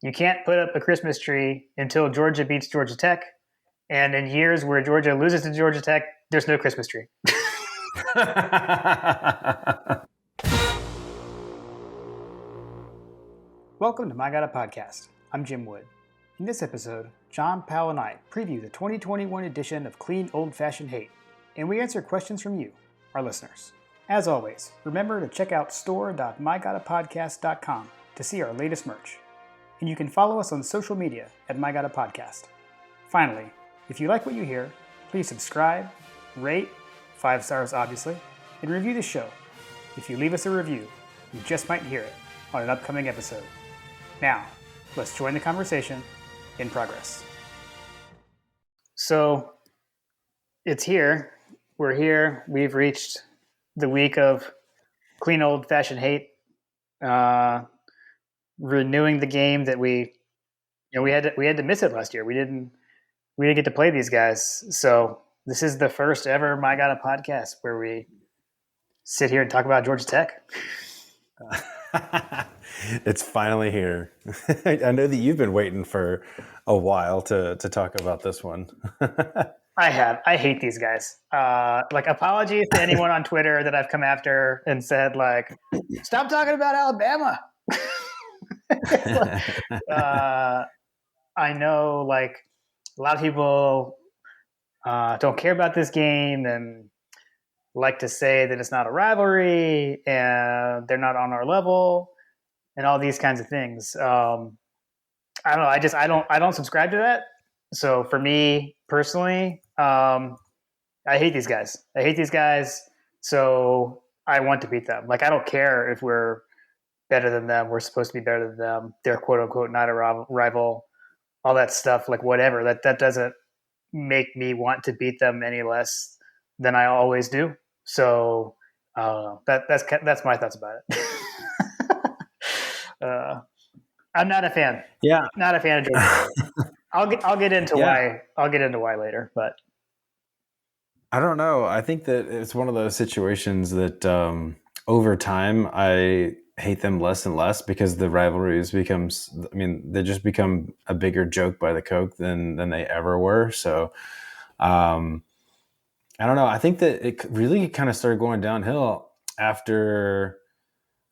You can't put up a Christmas tree until Georgia beats Georgia Tech. And in years where Georgia loses to Georgia Tech, there's no Christmas tree. Welcome to My Gotta Podcast. I'm Jim Wood. In this episode, John Powell and I preview the 2021 edition of Clean Old Fashioned Hate, and we answer questions from you, our listeners. As always, remember to check out store.mygottapodcast.com to see our latest merch. And you can follow us on social media at MyGottaPodcast. Finally, if you like what you hear, please subscribe, rate, 5 stars obviously, and review the show. If you leave us a review, you just might hear it on an upcoming episode. Now, let's join the conversation in progress. So, it's here. We're here. We've reached the week of Clean Old Fashioned Hate, renewing the game that we had to miss it last year. We didn't get to play these guys. So this is the first ever My Gotta podcast where we sit here and talk about Georgia Tech. It's finally here. I know that you've been waiting for a while to talk about this one. I have. I hate these guys. Apologies to anyone on Twitter that I've come after and said, stop talking about Alabama. I know, a lot of people don't care about this game and like to say that it's not a rivalry and they're not on our level and all these kinds of things. I don't know. I don't subscribe to that. So for me personally, I hate these guys. So I want to beat them. I don't care if we're better than them. We're supposed to be better than them. They're quote unquote not a rival. All that stuff, whatever. That doesn't make me want to beat them any less than I always do. So that's my thoughts about it. I'm not a fan. Yeah, not a fan of Georgia. I'll get into why. I'll get into why later, but I don't know. I think that it's one of those situations that over time I hate them less and less because the rivalries they just become a bigger joke by the Coke than they ever were. So I don't know. I think that it really kind of started going downhill after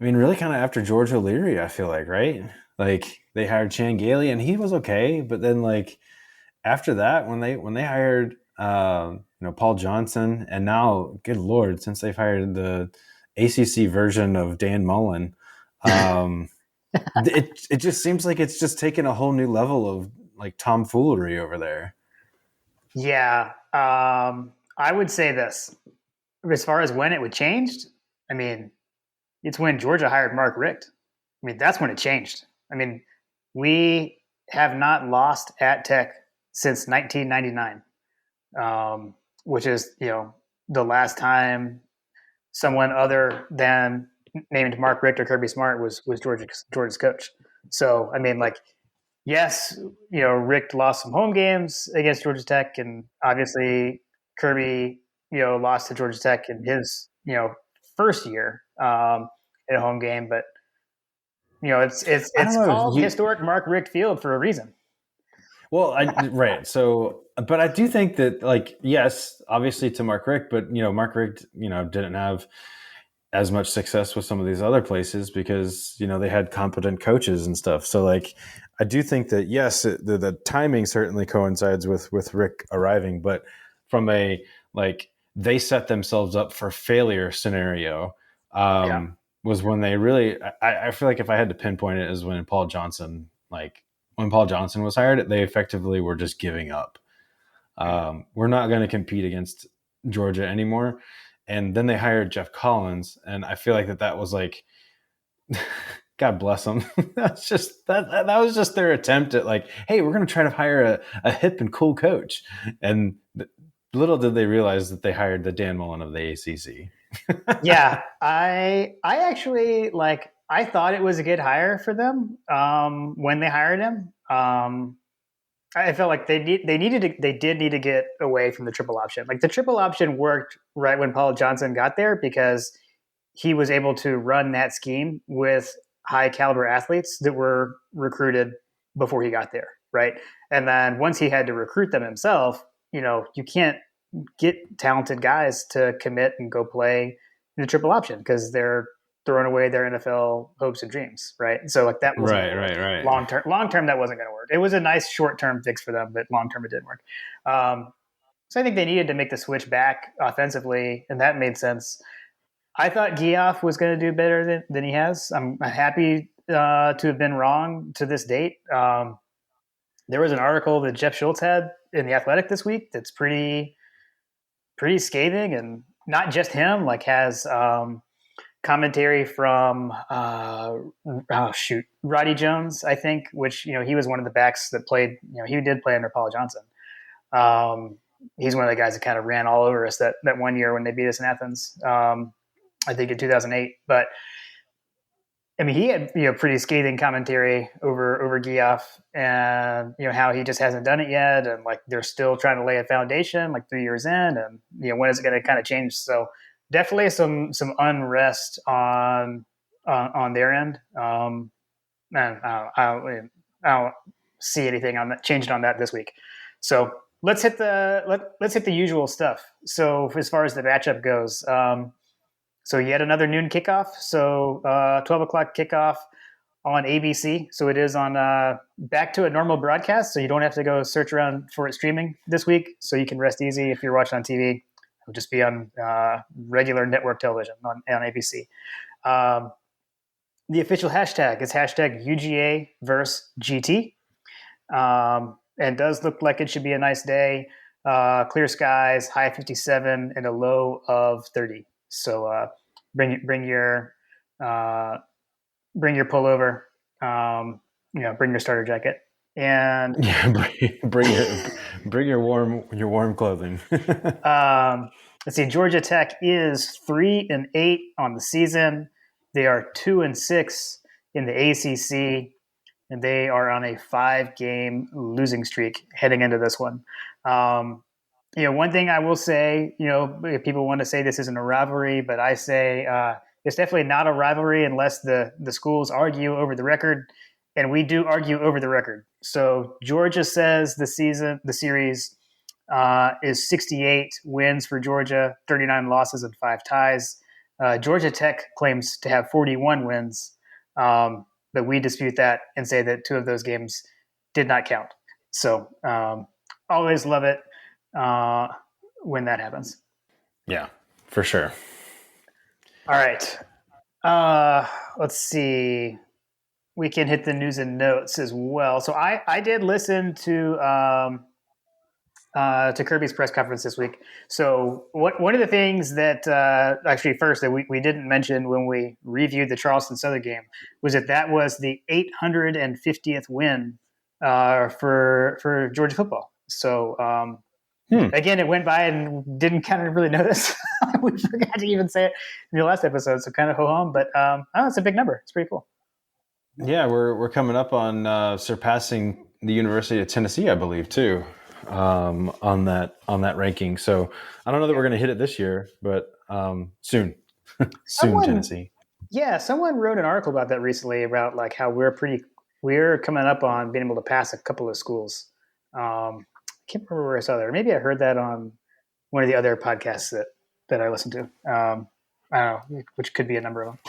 George O'Leary, I feel like, right? They hired Chan Gailey and he was okay. But then after that, when they hired, Paul Johnson, and now, good Lord, since they've hired the ACC version of Dan Mullen, it just seems like it's just taken a whole new level of tomfoolery over there. Yeah. I would say this, as far as when it would change, it's when Georgia hired Mark Richt. That's when it changed. We have not lost at Tech since 1999, which is, the last time someone other than named Mark Richt or Kirby Smart was Georgia's coach. So, yes, Richt lost some home games against Georgia Tech, and obviously Kirby, lost to Georgia Tech in his, first year in a home game. But, it's called historic Mark Richt Field for a reason. Well, right. So, but I do think that, yes, obviously to Mark Richt, but, Mark Richt, didn't have as much success with some of these other places because, they had competent coaches and stuff. So, I do think that, yes, the timing certainly coincides with Rick arriving, but from a, they set themselves up for failure scenario, was when they really, I feel like if I had to pinpoint it, is when Paul Johnson was hired, they effectively were just giving up. We're not going to compete against Georgia anymore. And then they hired Jeff Collins, and I feel like that was God bless them. That's just that was just their attempt at hey, we're going to try to hire a hip and cool coach. And little did they realize that they hired the Dan Mullen of the ACC. Yeah, I actually I thought it was a good hire for them when they hired him. I felt like they did need to get away from the triple option. The triple option worked right when Paul Johnson got there because he was able to run that scheme with high caliber athletes that were recruited before he got there, right? And then once he had to recruit them himself, you can't get talented guys to commit and go play in the triple option because they're throwing away their NFL hopes and dreams, right? So like that wasn't going to work. Right. Long term, that wasn't going to work. It was a nice short term fix for them, but long term, it didn't work. So I think they needed to make the switch back offensively, and that made sense. I thought Geoff was going to do better than he has. I'm happy to have been wrong to this date. There was an article that Jeff Schultz had in the Athletic this week that's pretty scathing, and not just him. Like has commentary from Roddy Jones, I think, which he was one of the backs that played. He did play under Paul Johnson. He's one of the guys that kind of ran all over us that one year when they beat us in Athens. I think in 2008, but I mean, he had pretty scathing commentary over Geoff and how he just hasn't done it yet, and like they're still trying to lay a foundation like 3 years in, and when is it going to kind of change? So definitely some unrest on their end. And I don't see anything on that changing on that this week. So let's hit the usual stuff. So as far as the matchup goes. So yet another noon kickoff. So 12 o'clock kickoff on ABC. So it is on back to a normal broadcast. So you don't have to go search around for it streaming this week. So you can rest easy if you're watching on TV. It'll just be on regular network television on ABC. The official hashtag is hashtag UGA versus GT. And does look like it should be a nice day. Clear skies, high 57 and a low of 30. So bring your pullover, bring your starter jacket, and bring your warm clothing. Let's see. Georgia Tech is 3-8 on the season. They are 2-6 in the ACC, and they are on a 5-game losing streak heading into this one. One thing I will say, if people want to say this isn't a rivalry, but I say it's definitely not a rivalry unless the schools argue over the record, and we do argue over the record. So Georgia says the series is 68 wins for Georgia, 39 losses, and 5 ties. Georgia Tech claims to have 41 wins, but we dispute that and say that 2 of those games did not count. So always love it when that happens. Yeah, for sure. All right. Let's see. We can hit the news and notes as well. So I did listen to Kirby's press conference this week. So one of the things that actually first that we didn't mention when we reviewed the Charleston Southern game was that was the 850th win for Georgia football. So again, it went by and didn't kind of really notice. We forgot to even say it in the last episode, so kind of ho-hum. But it's a big number. It's pretty cool. Yeah, we're coming up on surpassing the University of Tennessee, I believe, too, on that ranking. So I don't know that we're going to hit it this year, but soon, Tennessee. Yeah, someone wrote an article about that recently about like how we're coming up on being able to pass a couple of schools. I can't remember where I saw that. Or maybe I heard that on one of the other podcasts that I listened to. I don't know, which could be a number of them.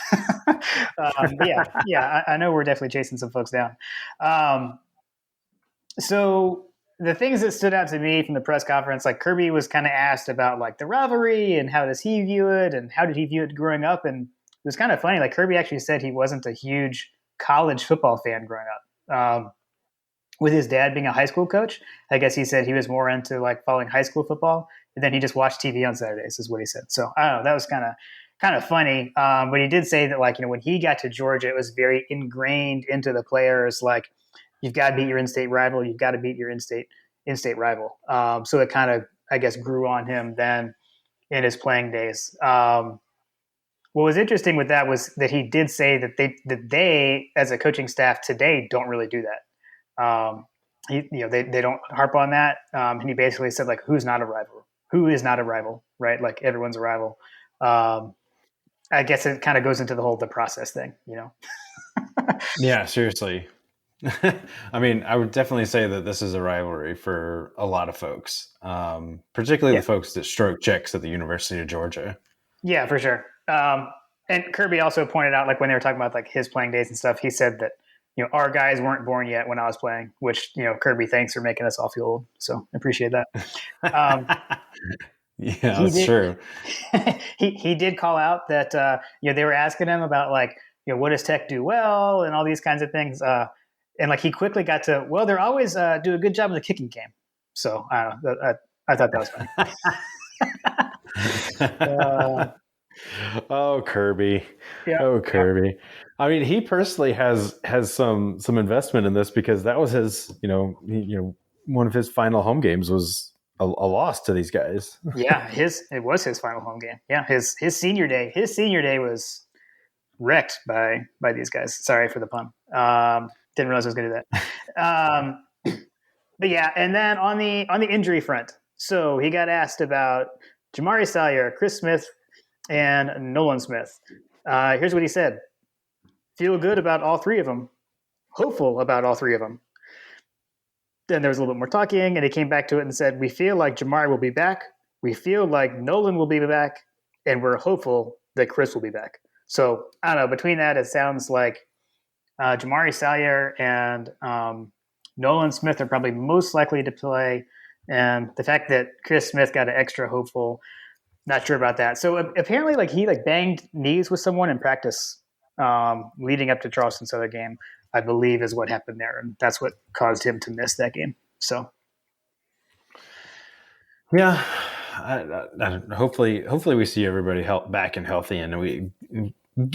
I know we're definitely chasing some folks down. So the things that stood out to me from the press conference, like Kirby was kind of asked about like the rivalry and how does he view it and how did he view it growing up. And it was kind of funny. Like Kirby actually said he wasn't a huge college football fan growing up. With his dad being a high school coach, I guess he said he was more into like following high school football, and then he just watched TV on Saturdays, is what he said. So I don't know, that was kind of funny. But he did say that like when he got to Georgia, it was very ingrained into the players. Like you've got to beat your in-state rival, you've got to beat your in-state rival. So it kind of I guess grew on him then in his playing days. What was interesting with that was that he did say that they as a coaching staff today don't really do that. They don't harp on that. And he basically said like, who's not a rival? Who is not a rival, right? Like everyone's a rival. I guess it kind of goes into the process thing, Yeah, seriously. I mean, I would definitely say that this is a rivalry for a lot of folks, particularly Yeah, the folks that stroke chicks at the University of Georgia. yeah, for sure. And Kirby also pointed out, like when they were talking about like his playing days and stuff, he said that our guys weren't born yet when I was playing, which Kirby, thanks for making us all feel old. So I appreciate that. Um, Yeah, he that's did true. he did call out that they were asking him about like what does Tech do well and all these kinds of things, and like he quickly got to, well, they're always do a good job in the kicking game. So I thought that was funny. uh, Oh, Kirby. yeah, Oh, yeah, Kirby. I mean, he personally has some investment in this because that was his, one of his final home games was a loss to these guys. yeah. It was his final home game. Yeah, his senior day. His senior day was wrecked by these guys. Sorry for the pun. Didn't realize I was going to do that. But yeah, and then on the injury front, so he got asked about Jamari Salyer, Chris Smith, and Nolan Smith. Here's what he said: feel good about all three of them, hopeful about all three of them. Then there was a little bit more talking, and he came back to it and said, we feel like Jamari will be back. We feel like Nolan will be back, and we're hopeful that Chris will be back. So I don't know. Between that, it sounds like Jamari Salyer and Nolan Smith are probably most likely to play. And the fact that Chris Smith got an extra hopeful, not sure about that. So apparently, like he like banged knees with someone in practice leading up to Charleston Southern game, I believe, is what happened there, and that's what caused him to miss that game. So Yeah. Hopefully we see everybody back and healthy, and we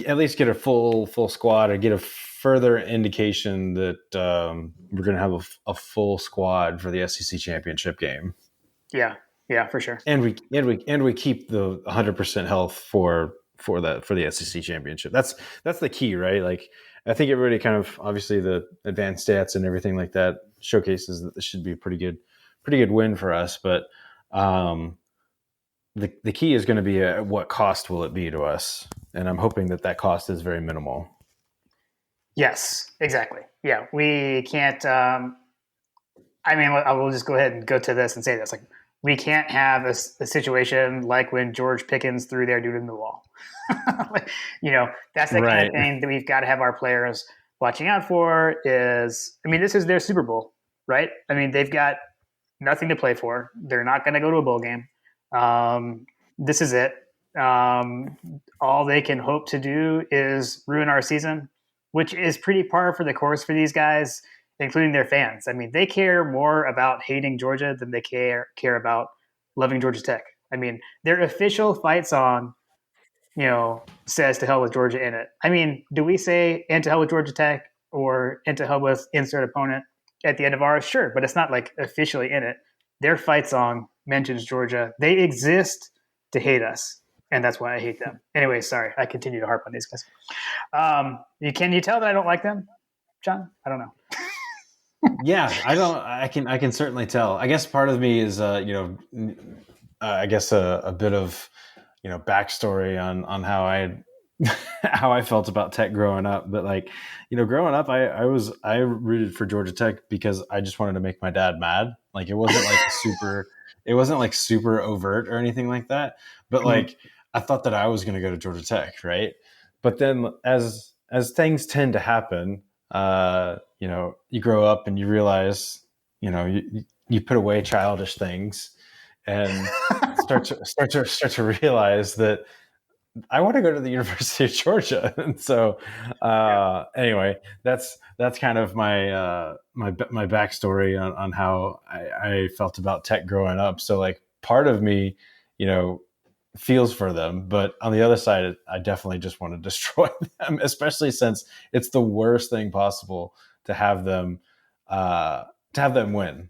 at least get a full squad, or get a further indication that we're going to have a full squad for the SEC championship game. yeah, for sure. And we keep the 100% health for the SEC championship. That's the key, right? Like I think everybody kind of, obviously the advanced stats and everything like that showcases that this should be a pretty good win for us, but the key is going to be what cost will it be to us, and I'm hoping that cost is very minimal. Yes, exactly. Yeah, we can't. I mean, I will just go ahead and go to this and say this: like, we can't have a situation like when George Pickens threw their dude in the wall. That's the kind of thing that we've got to have our players watching out for. I mean, this is their Super Bowl, right? I mean, they've got nothing to play for. They're not going to go to a bowl game. This is it. All they can hope to do is ruin our season, which is pretty par for the course for these guys, including their fans. I mean, they care more about hating Georgia than they care about loving Georgia Tech. I mean, their official fight song, says "to hell with Georgia" in it. I mean, do we say "and to hell with Georgia Tech" or "and to hell with insert opponent" at the end of ours? Sure, but it's not like officially in it. Their fight song mentions Georgia. They exist to hate us, and that's why I hate them. Anyway, sorry, I continue to harp on these guys. Can you tell that I don't like them, John? I don't know. Yeah, I can certainly tell. I guess part of me is I guess a bit of backstory on how how I felt about Tech growing up. But like, growing up, I rooted for Georgia Tech because I just wanted to make my dad mad. Like it wasn't like super overt or anything like that. But like I thought that I was going to go to Georgia Tech, right? But then as things tend to happen, you grow up and you realize, you put away childish things and start to realize that I want to go to the University of Georgia. And so, anyway, that's kind of my my backstory on how I felt about Tech growing up. So like part of me, feels for them, but on the other side, I definitely just want to destroy them, especially since it's the worst thing possible to have them win.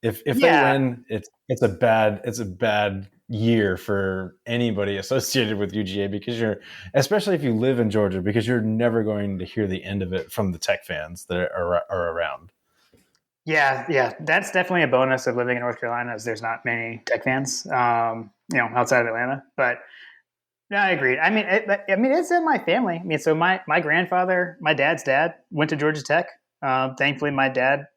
If they win, it's a bad year for anybody associated with UGA, because especially if you live in Georgia, because you're never going to hear the end of it from the Tech fans that are around. Yeah, that's definitely a bonus of living in North Carolina, is there's not many Tech fans, outside of Atlanta. But no, I agree. I mean, it's in my family. I mean, so my grandfather, my dad's dad, went to Georgia Tech. Thankfully, my dad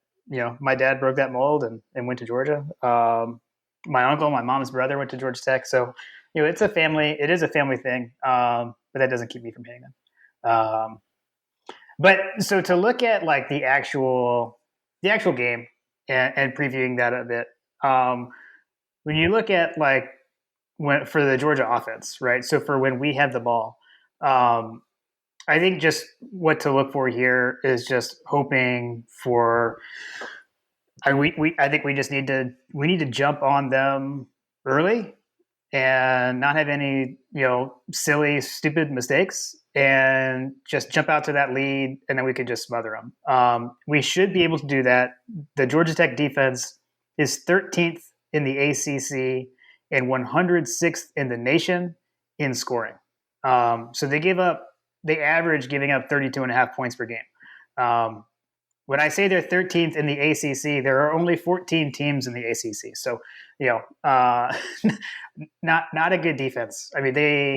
broke that mold and went to Georgia. My uncle, my mom's brother went to Georgia Tech. So, it is a family thing. But that doesn't keep me from hating them. But so to look at like the actual game and previewing that a bit, when you look at like for the Georgia offense, right? So for when we have the ball, I think just what to look for here is just hoping for. I think we just need to jump on them early and not have any silly stupid mistakes and just jump out to that lead and then we can just smother them. We should be able to do that. The Georgia Tech defense is 13th in the ACC and 106th in the nation in scoring. So they average giving up 32 and a half points per game. When I say they're 13th in the ACC, there are only 14 teams in the ACC. So, not a good defense. I mean, their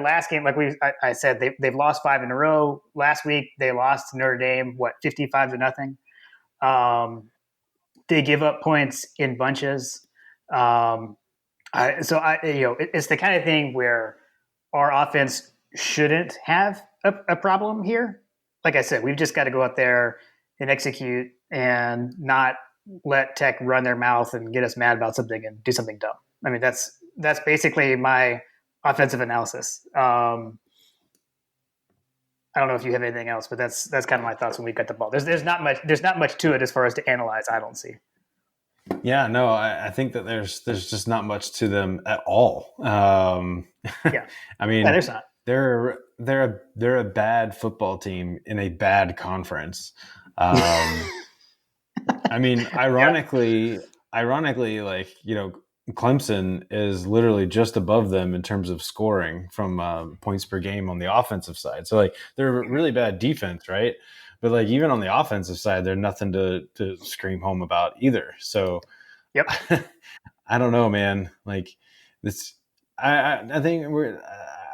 last game, like I said, they've lost 5 in a row. Last week they lost to Notre Dame, 55-0. They give up points in bunches. It's the kind of thing where our offense shouldn't have a problem here. Like I said, we've just got to go out there and execute and not let Tech run their mouth and get us mad about something and do something dumb. I mean, that's basically my offensive analysis. I don't know if you have anything else, but that's kind of my thoughts when we got the ball. There's not much to it as far as to analyze. I don't see. Yeah, no, I think that there's just not much to them at all. Yeah, I mean, there's not. They're a bad football team in a bad conference. I mean, ironically, like Clemson is literally just above them in terms of scoring from points per game on the offensive side. So like they're a really bad defense, right? But like even on the offensive side, they're nothing to scream home about either. So, yep. I don't know, man. Like this, I think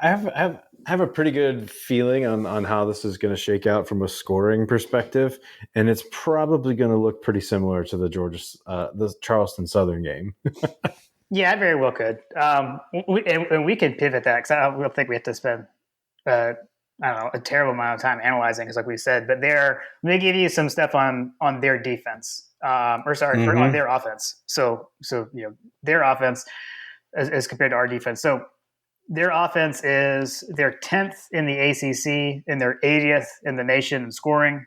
I have a pretty good feeling on how this is going to shake out from a scoring perspective, and it's probably going to look pretty similar to the Charleston Southern game. Yeah, I very well could. And we can pivot that because I don't think we have to spend a terrible amount of time analyzing, because like we said, but they give you some stuff on their defense, on their offense. So their offense as compared to our defense. So their offense they're 10th in the ACC and they're 80th in the nation in scoring.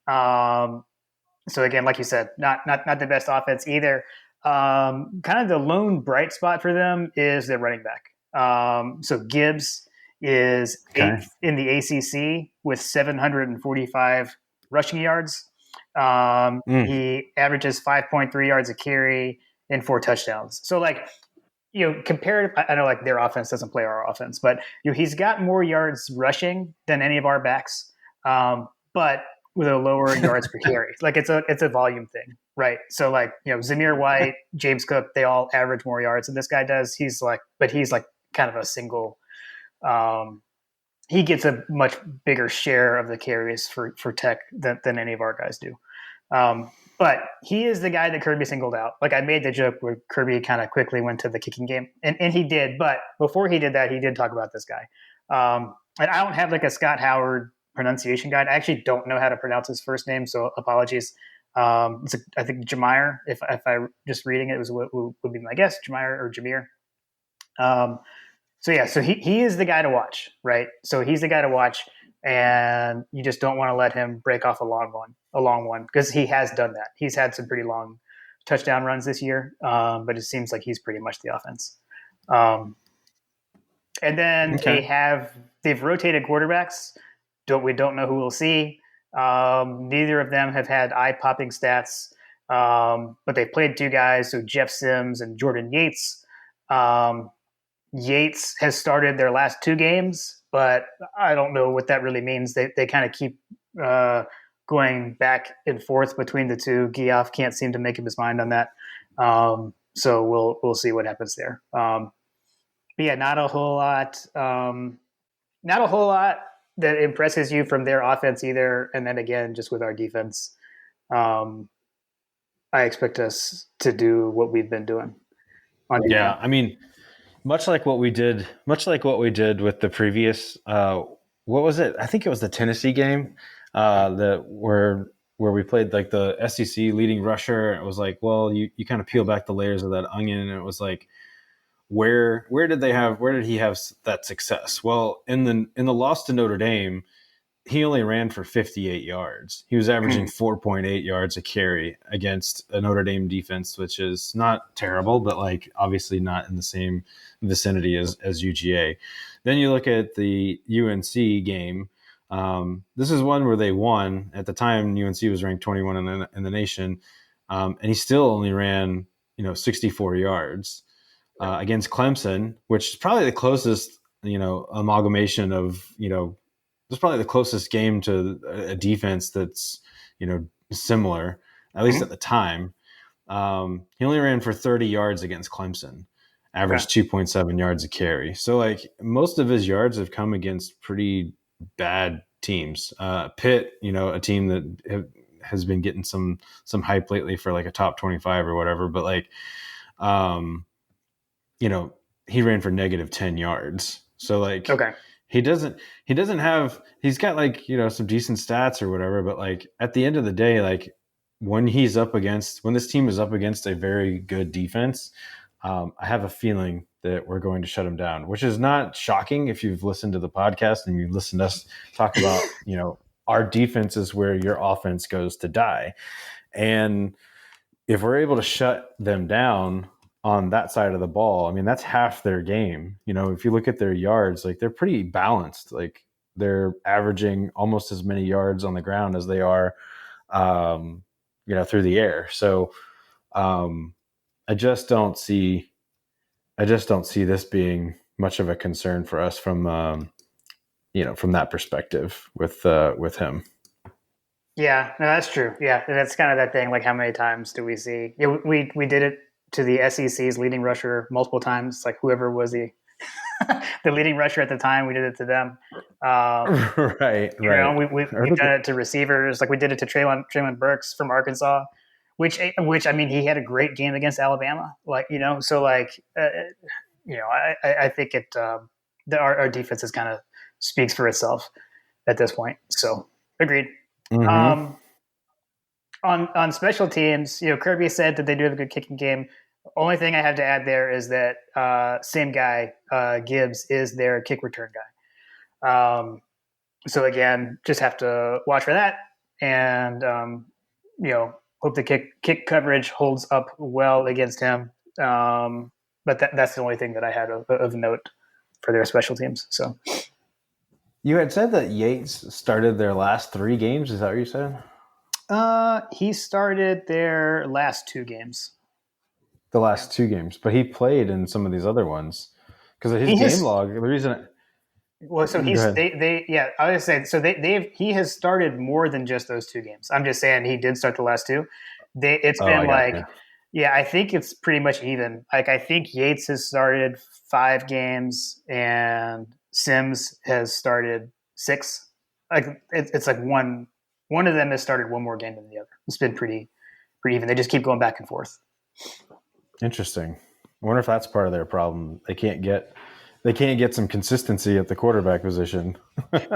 So again, like you said, not the best offense either. Kind of the lone bright spot for them is their running back. So Gibbs is 8th in the ACC with 745 rushing yards. He averages 5.3 yards a carry and 4 touchdowns. So like, compared, I know like their offense doesn't play our offense, but he's got more yards rushing than any of our backs, but with a lower yards per carry. Like it's a volume thing, right? So like Zamir White, James Cook, they all average more yards than this guy does. He's like kind of a single. He gets a much bigger share of the carries for Tech than any of our guys do. But he is the guy that Kirby singled out. Like I made the joke where Kirby kind of quickly went to the kicking game, and he did. But before he did that, he did talk about this guy. And I don't have like a Scott Howard pronunciation guide. I actually don't know how to pronounce his first name, so apologies. I think Jameer. If I just reading it, would be my guess, Jameer or Jameer. So he is the guy to watch, right? So he's the guy to watch, and you just don't want to let him break off a long one because he has done that. He's had some pretty long touchdown runs this year, but it seems like he's pretty much the offense. And then they've rotated quarterbacks. We don't know who we'll see. Neither of them have had eye-popping stats, but they played 2 guys, so Jeff Sims and Jordan Yates. Yates has started their last 2 games, but I don't know what that really means. They kind of keep going back and forth between the 2. Geoff can't seem to make up his mind on that. So we'll see what happens there. But yeah, not a whole lot. Not a whole lot that impresses you from their offense either. And then again, just with our defense, um, I expect us to do what we've been doing on Yeah, defense. I mean, much like what we did with the previous. What was it? I think it was the Tennessee game that where we played like the SEC leading rusher. It was like, well, you kind of peel back the layers of that onion, and it was like, where did he have that success? Well, in the loss to Notre Dame, he only ran for 58 yards. He was averaging 4.8 yards a carry against a Notre Dame defense, which is not terrible, but like obviously not in the same vicinity as UGA. Then you look at the UNC game. This is one where they won. At the time, UNC was ranked 21 in the nation, and he still only ran 64 yards against Clemson, which is probably the closest amalgamation of it's probably the closest game to a defense that's similar, at least at the time. He only ran for 30 yards against Clemson, averaged 2.7 yards a carry. So like most of his yards have come against pretty bad teams. Pitt, a team that has been getting some hype lately for like a top 25 or whatever, but like he ran for negative 10 yards. So like he doesn't have, he's got like, some decent stats or whatever, but like at the end of the day, like when this team is up against a very good defense, I have a feeling that we're going to shut him down, which is not shocking if you've listened to the podcast and you listened to us talk about, our defense is where your offense goes to die. And if we're able to shut them down on that side of the ball, I mean, that's half their game. If you look at their yards, like they're pretty balanced. Like they're averaging almost as many yards on the ground as they are, through the air. So I just don't see this being much of a concern for us from that perspective with him. Yeah, no, that's true. Yeah, that's kind of that thing. Like, how many times do we see? Yeah, we did it to the SEC's leading rusher multiple times. Like whoever was the the leading rusher at the time, we did it to them. Right. We've done it to receivers. Like we did it to Treylon Burks from Arkansas, which I mean, he had a great game against Alabama. Like so like I think it our defense is kind of speaks for itself at this point. So agreed. Mm-hmm. On special teams, Kirby said that they do have a good kicking game. Only thing I have to add there is that same guy, Gibbs, is their kick return guy. So again, just have to watch for that, and hope the kick coverage holds up well against him. But that's the only thing that I had of note for their special teams. So you had said that Yates started their last 3 games. Is that what you said? He started their last 2 games. The last 2 games, but he played in some of these other ones because of his game log. The reason. Well, so he's I was saying so he has started more than just those 2 games. I'm just saying he did start the last 2. I think it's pretty much even. Like I think Yates has started 5 games and Sims has started 6. Like it's like one of them has started one more game than the other. It's been pretty even. They just keep going back and forth. Interesting. I wonder if that's part of their problem. They can't get some consistency at the quarterback position.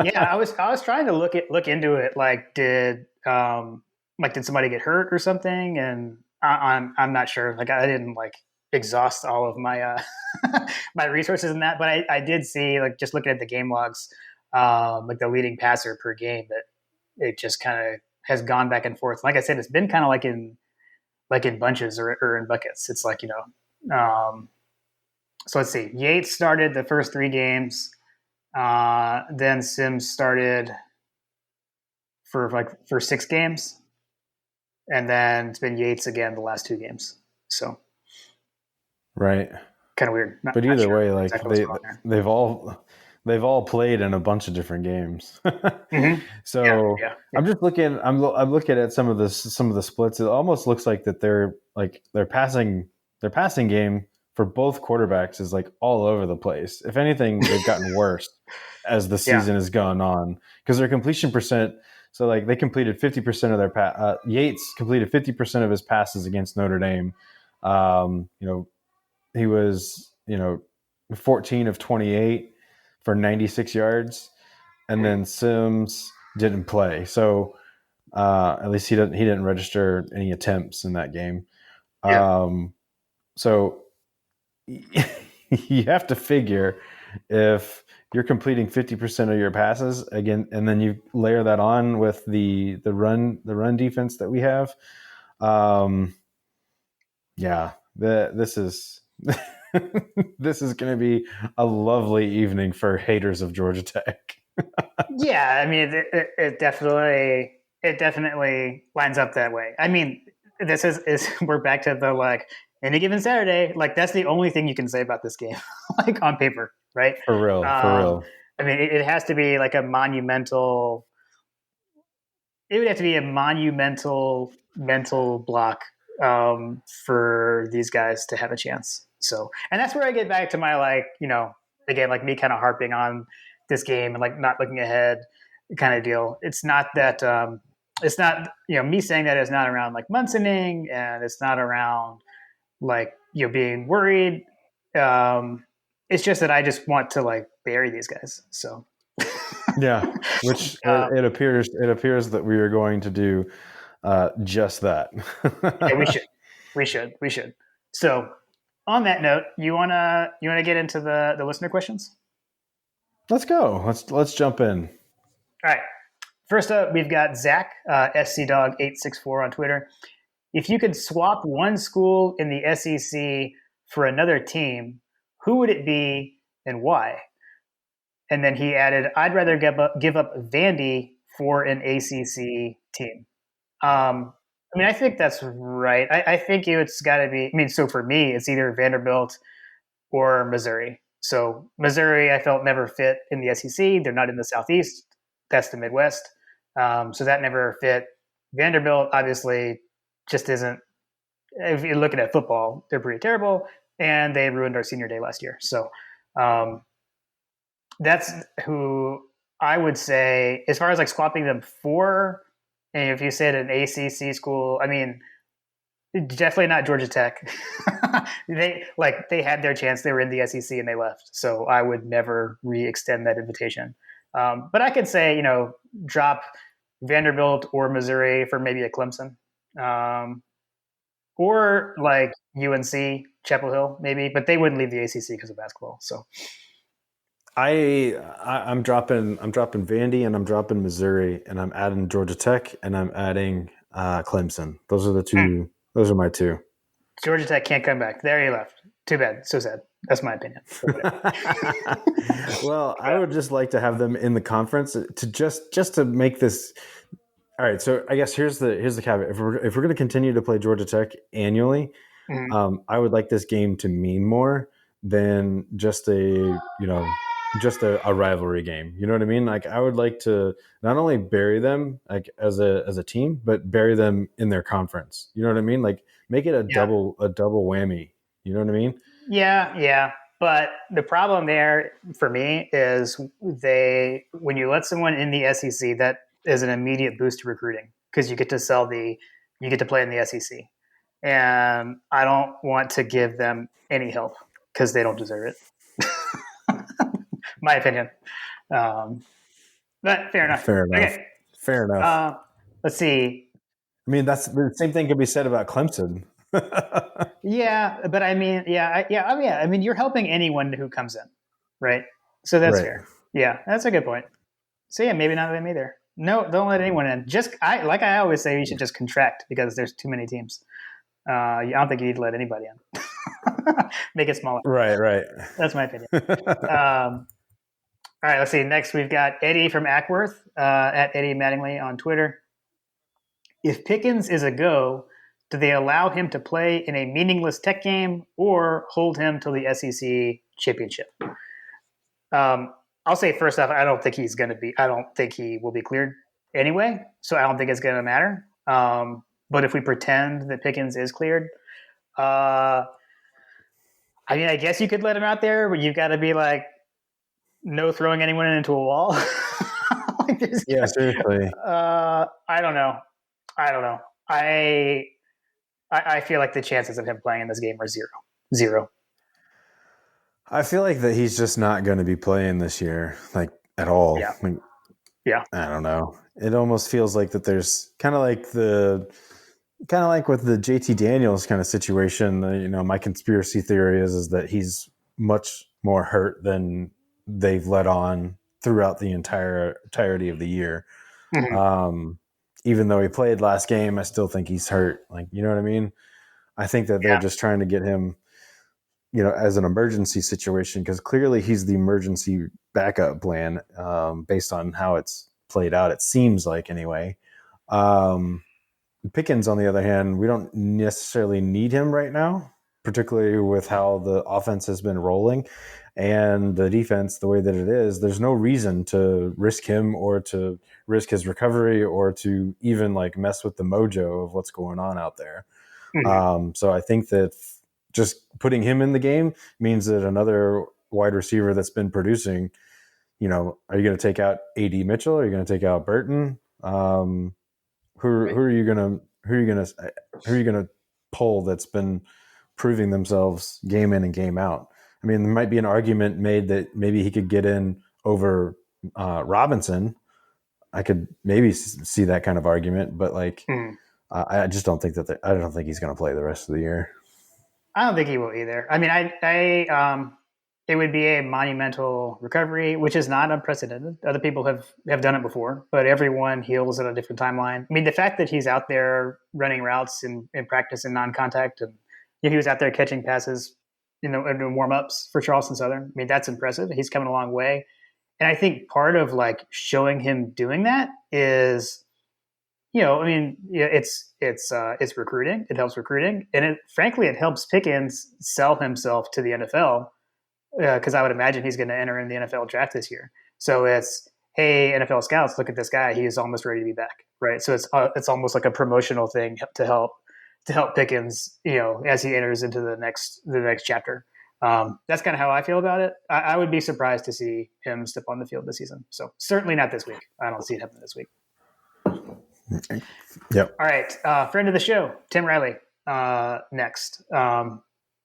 Yeah, I was trying to look into it. Like, did somebody get hurt or something? And I'm not sure. Like, I didn't exhaust all of my my resources in that, but I did see, like, just looking at the game logs, like the leading passer per game, that it just kind of has gone back and forth. Like I said, it's been kind of like in bunches or in buckets. It's like, so let's see. Yates started the first 3 games. Then Sims started for 6 games. And then it's been Yates again the last 2 games. So right. Kind of weird. But either way, like they've all played in a bunch of different games. Mm-hmm. So yeah. I'm just looking. I'm looking at some of the splits. It almost looks like that their passing game for both quarterbacks is like all over the place. If anything, they've gotten worse as the season has gone on because their completion percent. So like they completed 50% of their Yates completed 50% of his passes against Notre Dame. He was 14 of 28 for 96 yards, and then Sims didn't play. So at least he didn't register any attempts in that game. So you have to figure if you're completing 50% of your passes again, and then you layer that on with the run defense that we have. This is this is going to be a lovely evening for haters of Georgia Tech. Yeah, I mean, it definitely lines up that way. I mean, this is we're back to the like any given Saturday. Like that's the only thing you can say about this game, like on paper, right? For real. I mean, it has to be like a monumental. It would have to be a monumental mental block for these guys to have a chance. So, and that's where I get back to my like, again, like me kind of harping on this game and like not looking ahead kind of deal. It's not that it's not me saying that is not around like Munsoning, and it's not around like being worried. It's just that I just want to like bury these guys. So yeah, which it appears that we are going to do just that. Yeah, we should. So on that note, you wanna get into the listener questions? Let's go. Let's jump in. All right. First up, we've got Zach, SCDog864 on Twitter. If you could swap one school in the SEC for another team, who would it be and why? And then he added, I'd rather give up Vandy for an ACC team. I mean, I think that's right. I think it's got to be. I mean, so for me, it's either Vanderbilt or Missouri. So Missouri, I felt never fit in the SEC. They're not in the Southeast. That's the Midwest. So that never fit. Vanderbilt obviously just isn't. If you're looking at football, they're pretty terrible, and they ruined our senior day last year. So that's who I would say, as far as like swapping them for. And if you said an ACC school, I mean, definitely not Georgia Tech. They had their chance. They were in the SEC and they left. So I would never re-extend that invitation. But I could say, drop Vanderbilt or Missouri for maybe a Clemson, or like UNC, Chapel Hill, maybe. But they wouldn't leave the ACC because of basketball. So. I'm dropping Vandy and I'm dropping Missouri and I'm adding Georgia Tech and I'm adding Clemson. Those are the two. Those are my two. Georgia Tech can't come back. There he left. Too bad. So sad. That's my opinion. Well, I would just like to have them in the conference to just to make this. All right. So I guess here's the caveat. If we're going to continue to play Georgia Tech annually, I would like this game to mean more than just a rivalry game. You know what I mean? Like I would like to not only bury them like as a team, but bury them in their conference. You know what I mean? Like make it a double whammy. You know what I mean? Yeah. But the problem there for me is when you let someone in the SEC, that is an immediate boost to recruiting because you get to play in the SEC. And I don't want to give them any help because they don't deserve it. My opinion. But fair enough. Okay. Fair enough. Let's see. I mean, that's the same thing could be said about Clemson. Yeah, but I mean, I mean, you're helping anyone who comes in, right? So that's fair. Yeah, that's a good point. So yeah, maybe not them either. No, don't let anyone in. Like I always say, you should just contract because there's too many teams. I don't think you need to let anybody in. Make it smaller. Right. That's my opinion. All right, let's see. Next, we've got Eddie from Ackworth, at Eddie Mattingly on Twitter. If Pickens is a go, do they allow him to play in a meaningless Tech game or hold him till the SEC championship? I'll say first off, I don't think he will be cleared anyway, so I don't think it's going to matter. But if we pretend that Pickens is cleared, I mean, I guess you could let him out there, but you've got to be like, no throwing anyone into a wall. Like, Yeah, seriously. I don't know. I don't know. I feel like the chances of him playing in this game are zero. Zero. I feel like that he's just not going to be playing this year, like at all. Yeah. Like, Yeah. I don't know. It almost feels like that there's kind of like with the JT Daniels kind of situation. My conspiracy theory is that he's much more hurt than they've let on throughout the entirety of the year. Mm-hmm. Even though he played last game, I still think he's hurt. Like, you know what I mean? I think that they're Yeah. just trying to get him, as an emergency situation, because clearly he's the emergency backup plan, based on how it's played out. It seems like, anyway. Pickens, on the other hand, we don't necessarily need him right now, particularly with how the offense has been rolling and the defense the way that it is. There's no reason to risk him or to risk his recovery or to even like mess with the mojo of what's going on out there. Mm-hmm. So I think that just putting him in the game means that another wide receiver that's been producing, are you going to take out AD Mitchell? Are you going to take out Burton? Who are you gonna pull that's been proving themselves game in and game out? I mean, there might be an argument made that maybe he could get in over Robinson. I could maybe see that kind of argument, but Mm-hmm. I just don't think I don't think he's going to play the rest of the year. I don't think he will either. I mean, it would be a monumental recovery, which is not unprecedented. Other people have done it before, but everyone heals at a different timeline. I mean, the fact that he's out there running routes in practice and non-contact, and he was out there catching passes, in warm-ups for Charleston Southern. I mean, that's impressive. He's coming a long way, and I think part of like showing him doing that is, I mean, yeah, it's recruiting. It helps recruiting, and frankly, it helps Pickens sell himself to the NFL, because I would imagine he's going to enter in the NFL draft this year. So it's, hey, NFL scouts, look at this guy. He is almost ready to be back, right? So it's almost like a promotional thing to help Pickens, as he enters into the next chapter. That's kind of how I feel about it. I would be surprised to see him step on the field this season. So certainly not this week. I don't see it happening this week. Yep. All right. Friend of the show, Tim Riley, next.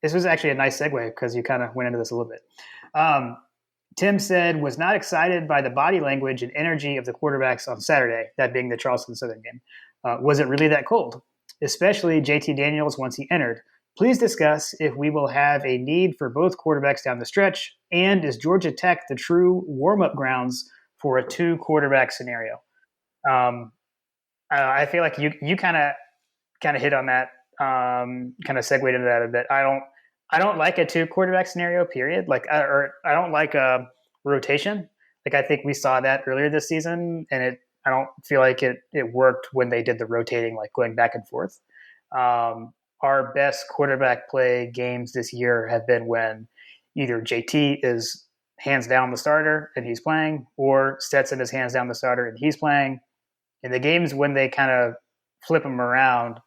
This was actually a nice segue because you kind of went into this a little bit. Tim said, was not excited by the body language and energy of the quarterbacks on Saturday, that being the Charleston Southern game. Was it really that cold? Especially JT Daniels once he entered. Please discuss if we will have a need for both quarterbacks down the stretch, and is Georgia Tech the true warm-up grounds for a two-quarterback scenario? I feel like you kind of hit on that, kind of segued into that a bit. I don't like a two quarterback scenario, period. I don't like a rotation. Like, I think we saw that earlier this season, and I don't feel like it worked when they did the rotating, like going back and forth. Our best quarterback play games this year have been when either JT is hands down the starter and he's playing, or Stetson is hands down the starter and he's playing. In the games when they kind of flip him around,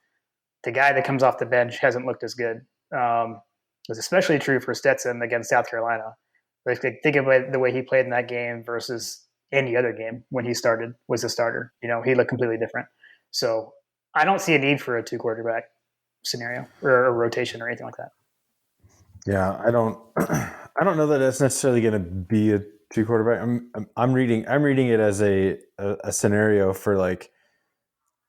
the guy that comes off the bench hasn't looked as good. It was especially true for Stetson against South Carolina. Like, think of the way he played in that game versus any other game when he was a starter. He looked completely different. So I don't see a need for a two quarterback scenario or a rotation or anything like that. Yeah, I don't know that it's necessarily going to be a two quarterback. I'm reading it as a scenario for like,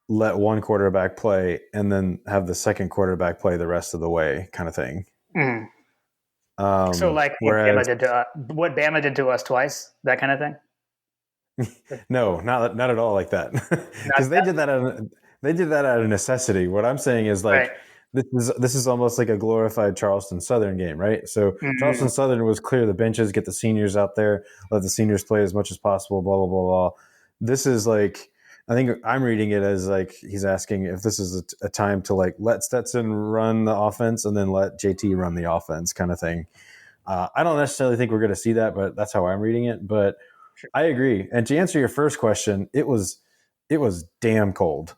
let one quarterback play and then have the second quarterback play the rest of the way, kind of thing. Mm. So like what Bama did to us twice, that kind of thing. No, not at all like that, because they did that out of necessity. What I'm saying is like, right, this is almost like a glorified Charleston Southern game, right? So Charleston Southern was clear the benches, get the seniors out there, let the seniors play as much as possible, blah blah blah blah. This is like, I think I'm reading it as like he's asking if this is a time to like let Stetson run the offense and then let JT run the offense, kind of thing. I don't necessarily think we're going to see that, but that's how I'm reading it. But I agree. And to answer your first question, it was it was damn cold.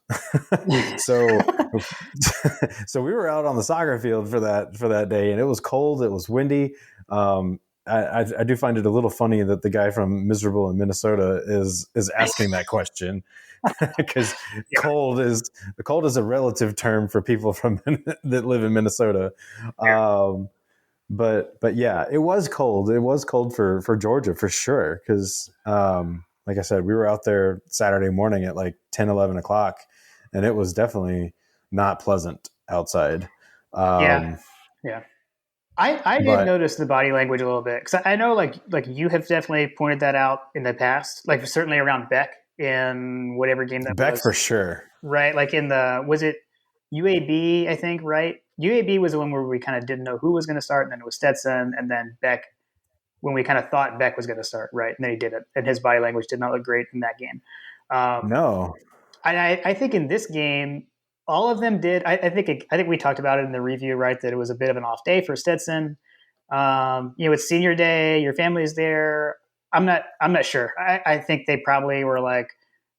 so so we were out on the soccer field for that day, and it was cold, it was windy. I do find it a little funny that the guy from Miserable in Minnesota is asking that question, because Yeah. cold is a relative term for people from that live in Minnesota. Yeah. But yeah, it was cold. It was cold for Georgia for sure. Because like I said, we were out there Saturday morning at like 10, 11 o'clock, and it was definitely not pleasant outside. Yeah. Um, Yeah. I did but notice the body language a little bit because I know like you have definitely pointed that out in the past, like certainly around Beck in whatever game that Beck was, for sure. right? Like in the was it UAB, I think, right? UAB was the one where we kind of didn't know who was going to start, and then it was Stetson, and then Beck when we kind of thought Beck was going to start, right? And then he did it, and his body language did not look great in that game. Um, No. I think in this game, all of them did. I think we talked about it in the review, right? That it was a bit of an off day for Stetson. It's senior day. Your family's there. I'm not sure. I think they probably were like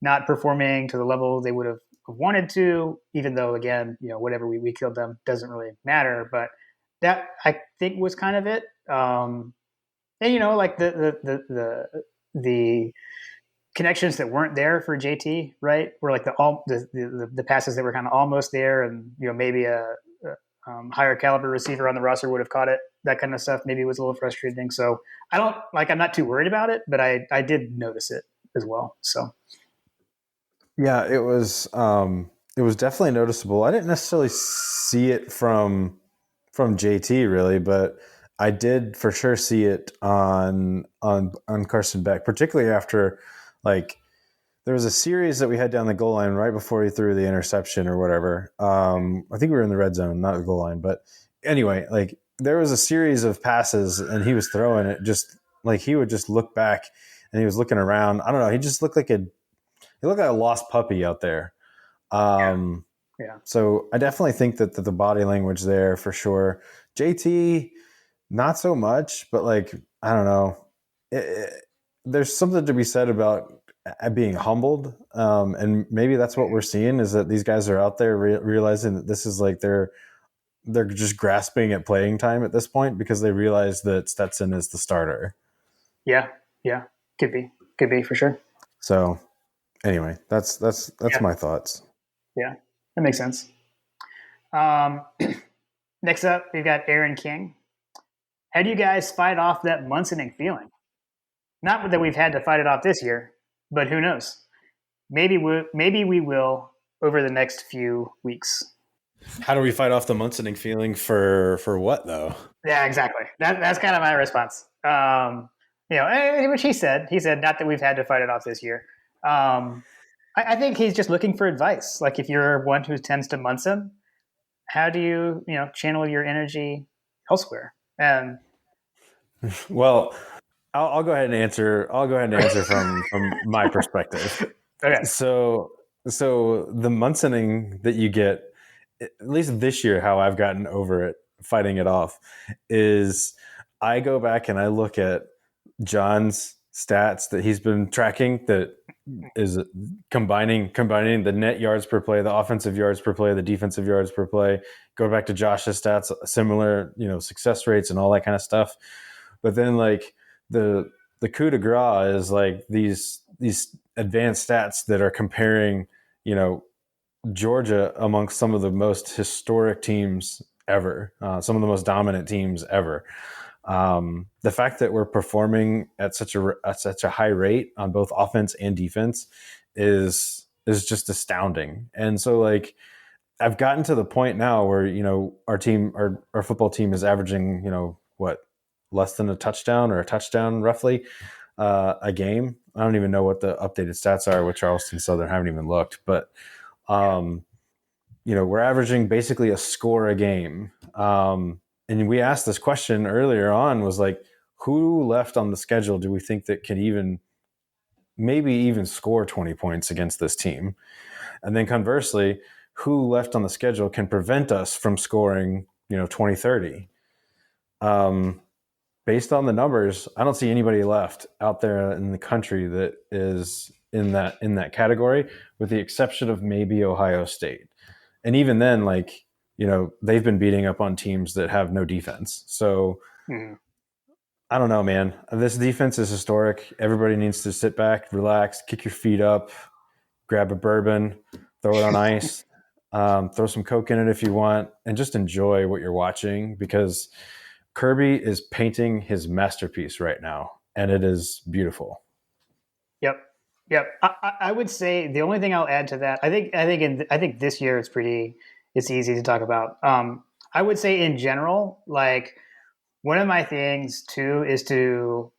not performing to the level they would have wanted to. Even though, again, whatever we killed them doesn't really matter. But that I think was kind of it. And like the connections that weren't there for JT, right? Were like the passes that were kind of almost there, and maybe a higher caliber receiver on the roster would have caught it. That kind of stuff maybe was a little frustrating. So I'm not too worried about it, but I did notice it as well. So Yeah, it was definitely noticeable. I didn't necessarily see it from JT really, but I did for sure see it on Carson Beck, particularly after like there was a series that we had down the goal line right before he threw the interception or whatever. I think we were in the red zone, not the goal line, but anyway, like there was a series of passes and he was throwing it just like he would just look back and he was looking around. I don't know. He just looked like a lost puppy out there. Um, yeah, so I definitely think that the body language there for sure. JT, not so much, but like I don't know. There's something to be said about being humbled, and maybe that's what we're seeing is that these guys are out there realizing that this is like they're just grasping at playing time at this point because they realize that Stetson is the starter. yeah, yeah. Could be for sure. So anyway, that's Yeah, my thoughts. yeah, that makes sense. Um, Next up, we've got Aaron King. How do you guys fight off that Munsoning feeling? Not that we've had to fight it off this year, but who knows? Maybe we will over the next few weeks. How do we fight off the Munsoning feeling for what though? Yeah, exactly. That's kind of my response. Which he said. He said not that we've had to fight it off this year. I think he's just looking for advice. Like if you're one who tends to Munson, how do you channel your energy elsewhere? And Well, I'll go ahead and answer. I'll go ahead and answer from my perspective. okay, So the Munsoning that you get, at least this year, how I've gotten over it, fighting it off, is I go back and I look at John's stats that he's been tracking that is combining the net yards per play, the offensive yards per play, the defensive yards per play. Go back to Josh's stats, similar, success rates and all that kind of stuff. But then like the coup de grace is like these advanced stats that are comparing, Georgia amongst some of the most historic teams ever, some of the most dominant teams ever. The fact that we're performing at such a high rate on both offense and defense is just astounding. And so like I've gotten to the point now where our football team is averaging less than a touchdown or a touchdown roughly a game. I don't even know what the updated stats are with Charleston Southern. I haven't even looked, but we're averaging basically a score a game. And we asked this question earlier on was like, who left on the schedule do we think that can maybe even score 20 points against this team? And then conversely, who left on the schedule can prevent us from scoring, 20, 30? Based on the numbers, I don't see anybody left out there in the country that is in that category, with the exception of maybe Ohio State. And even then, like, they've been beating up on teams that have no defense. So I don't know, man. This defense is historic. Everybody needs to sit back, relax, kick your feet up, grab a bourbon, throw it on ice, throw some Coke in it if you want, and just enjoy what you're watching, because Kirby is painting his masterpiece right now, and it is beautiful. Yep. I would say the only thing I'll add to that, I think this year it's easy to talk about. I would say in general, like, one of my things too is to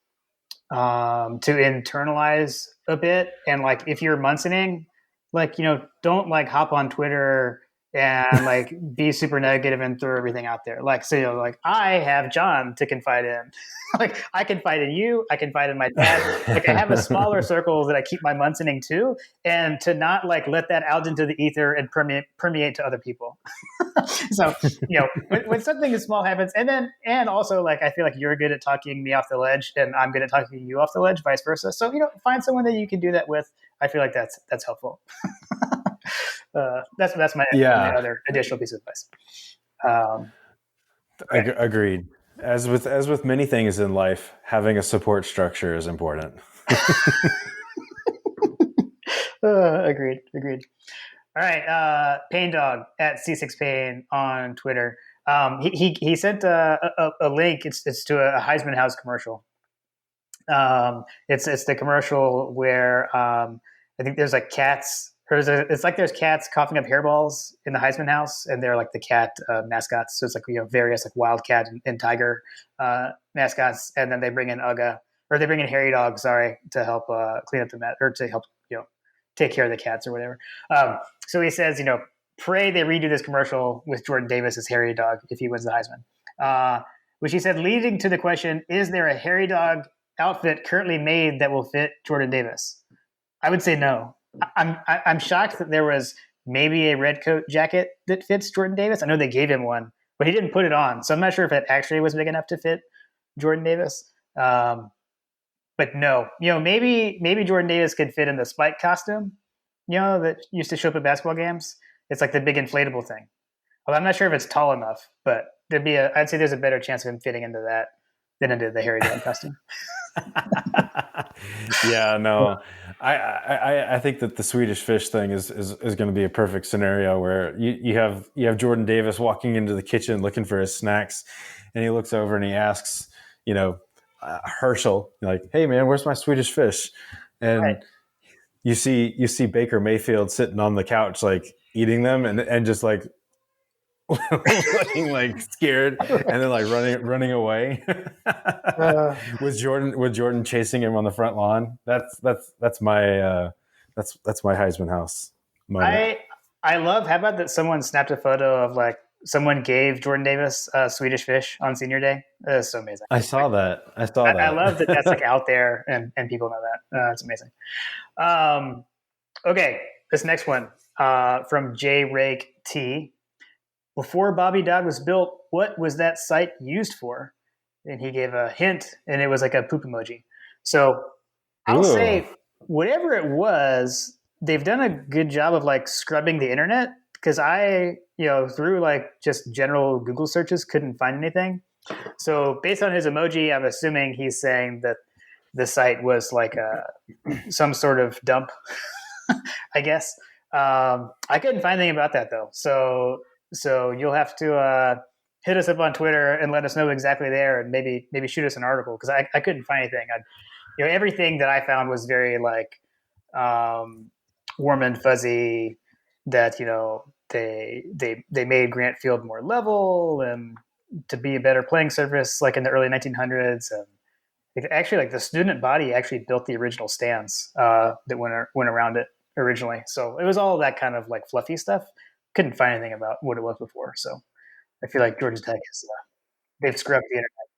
internalize a bit, and like, if you're Munsoning, like, don't like hop on Twitter and like be super negative and throw everything out there. Like, so, like, I have John to confide in. Like, I confide in you, I confide in my dad. Like, I have a smaller circle that I keep my Munsoning to, and to not like let that out into the ether and permeate to other people. So, when something is small happens, and also, like, I feel like you're good at talking me off the ledge, and I'm good at talking you off the ledge, vice versa. So, find someone that you can do that with. I feel like that's helpful. That's my other additional piece of advice. Agreed. As with many things in life, having a support structure is important. Agreed. All right, Pain Dog at C6 Pain on Twitter. He sent a link. It's to a Heisman House commercial. It's the commercial where I think there's like cats. It's like there's cats coughing up hairballs in the Heisman House, and they're like the cat mascots. So it's like various like wildcat and tiger mascots, and then they bring in Harry Dog, to help clean up the mat, or to help take care of the cats or whatever. So he says, pray they redo this commercial with Jordan Davis as Harry Dog if he wins the Heisman. Which he said, leading to the question: is there a Harry Dog outfit currently made that will fit Jordan Davis? I would say no. I'm shocked that there was maybe a red coat jacket that fits Jordan Davis. I know they gave him one, but he didn't put it on, so I'm not sure if it actually was big enough to fit Jordan Davis. But no, maybe Jordan Davis could fit in the Spike costume, that used to show up at basketball games. It's like the big inflatable thing. Well, I'm not sure if it's tall enough, but I'd say there's a better chance of him fitting into that than into the Harry Dog costume. Yeah, no, I think that the Swedish fish thing is going to be a perfect scenario where you have Jordan Davis walking into the kitchen looking for his snacks, and he looks over and he asks, Herschel, like, "Hey man, where's my Swedish fish?" And right. you see Baker Mayfield sitting on the couch, like eating them, and just like looking like scared, and then like running away. With Jordan chasing him on the front lawn. That's my Heisman House moment. I love. How about that? Someone snapped a photo of like someone gave Jordan Davis Swedish fish on Senior Day. That's so amazing. I saw that. I love that that's like out there and people know that. It's amazing. Okay, this next one from J Rake T. Before Bobby Dodd was built, what was that site used for? And he gave a hint, and it was like a poop emoji. So I'll say whatever it was, they've done a good job of like scrubbing the internet, because I, through like just general Google searches, couldn't find anything. So based on his emoji, I'm assuming he's saying that the site was like some sort of dump, I guess. I couldn't find anything about that though. So you'll have to hit us up on Twitter and let us know exactly there, and maybe shoot us an article, because I couldn't find anything. Everything that I found was very like warm and fuzzy. That they made Grant Field more level and to be a better playing surface, like in the early 1900s, and actually like the student body actually built the original stands that went around it originally. So it was all that kind of like fluffy stuff. Couldn't find anything about what it was before. So I feel like Georgia Tech is they've scrubbed the internet.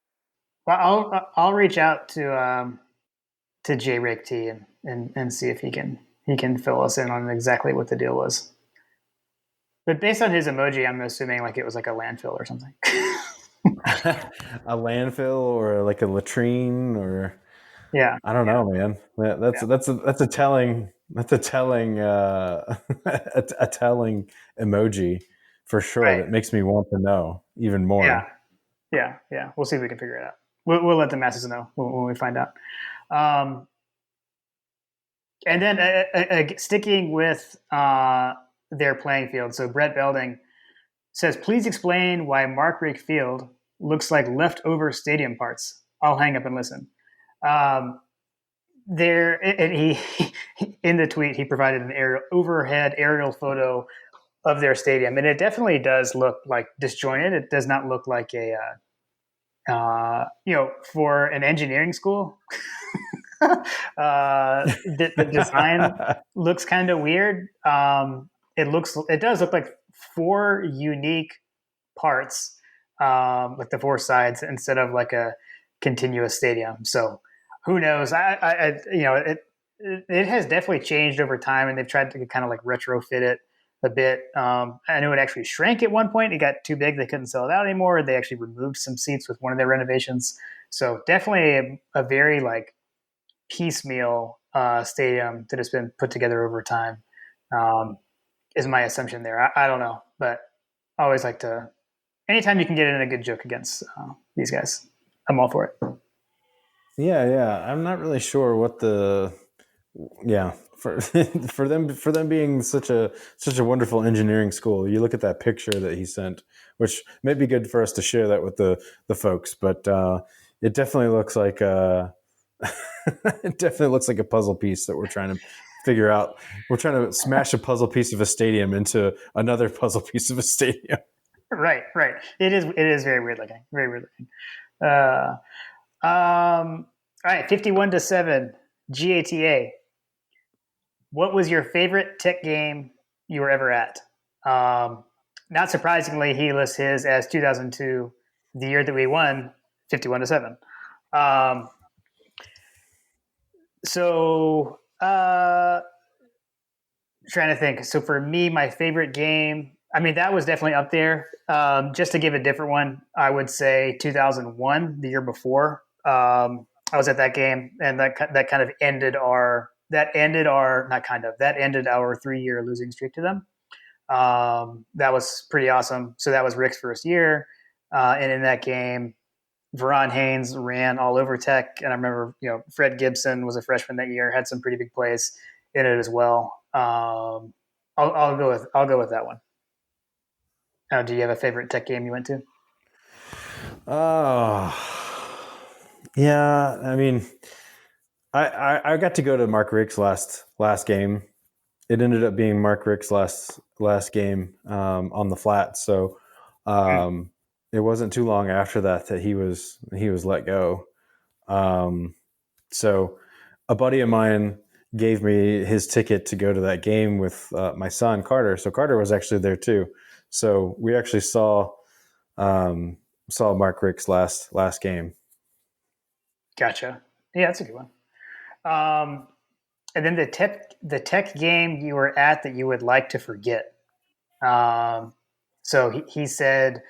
Well, I'll reach out to J Rake T and see if he can fill us in on exactly what the deal was. But based on his emoji, I'm assuming like it was like a landfill or something. A landfill or like a latrine or Yeah. I don't Yeah. know, man. Yeah. That's a telling a telling emoji for sure. Right. That makes me want to know even Yeah. more. Yeah. Yeah. We'll see if we can figure it out. We'll let the masses know when we find out. Um, and then sticking with their playing field. So Brett Belding says, please explain why Mark Richt Field looks like leftover stadium parts. I'll hang up and listen. Um, there, and he in the tweet he provided an overhead aerial photo of their stadium, and it definitely does look like disjointed. It does not look like a for an engineering school. The design looks kind of weird. It does look like four unique parts, like the four sides instead of like a continuous stadium. So who knows? It has definitely changed over time, and they've tried to kind of like retrofit it a bit. I know it actually shrank at one point. It got too big; they couldn't sell it out anymore. They actually removed some seats with one of their renovations. So definitely a very like piecemeal stadium that has been put together over time. Um, is my assumption there. I don't know, but I always like to. Anytime you can get in a good joke against these guys, I'm all for it. Yeah. I'm not really sure what the for for them being such a wonderful engineering school. You look at that picture that he sent, which may be good for us to share that with the folks, but it definitely looks like it definitely looks like a puzzle piece that we're trying to figure out. We're trying to smash a puzzle piece of a stadium into another puzzle piece of a stadium. Right, right. It is very weird looking. Very weird looking. Uh, all right, 51-7, GATA. What was your favorite tech game you were ever at? Not surprisingly, he lists his as 2002, the year that we won 51-7. Um, so, trying to think. So for me, my favorite game, I mean, that was definitely up there. Just to give a different one, I would say 2001, the year before. I was at that game, and that kind of ended our that ended our 3-year losing streak to them. That was pretty awesome. So that was Rick's first year, and in that game, Veron Haynes ran all over Tech, and I remember Fred Gibson was a freshman that year, had some pretty big plays in it as well. I'll go with that one. Do you have a favorite Tech game you went to? Oh, yeah. I mean, I got to go to Mark Richt's last game. It ended up being Mark Richt's last game on the flat. So it wasn't too long after that he was let go. So a buddy of mine gave me his ticket to go to that game with my son Carter. So Carter was actually there too. So we actually saw Mark Richt's last game. Gotcha. Yeah, that's a good one. And then the tech game you were at that you would like to forget. So he said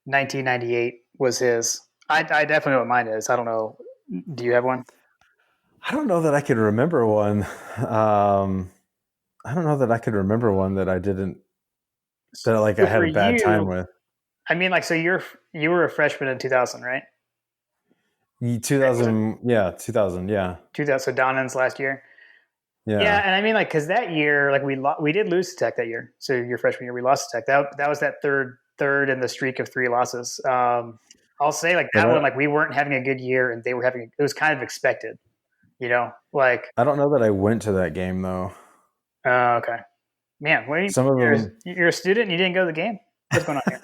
1998 was his. I definitely know what mine is. I don't know. Do you have one? I don't know that I could remember one. I don't know that I could remember one that I didn't I So had for a bad time you, with. I mean, like, so you were a freshman in 2000, right? Right? Was it 2000, yeah, 2000, yeah, 2000? So Donovan's last year. Yeah, yeah. and I mean, like, because that year, like, we did lose to Tech that year. So your freshman year, we lost to Tech. That was that third in the streak of 3 losses. I'll say like But that one, like we weren't having a good year, and they were having. It was kind of expected, like. I don't know that I went to that game though. Okay, man, Some of them. you're a student and you didn't go to the game. What's going on here?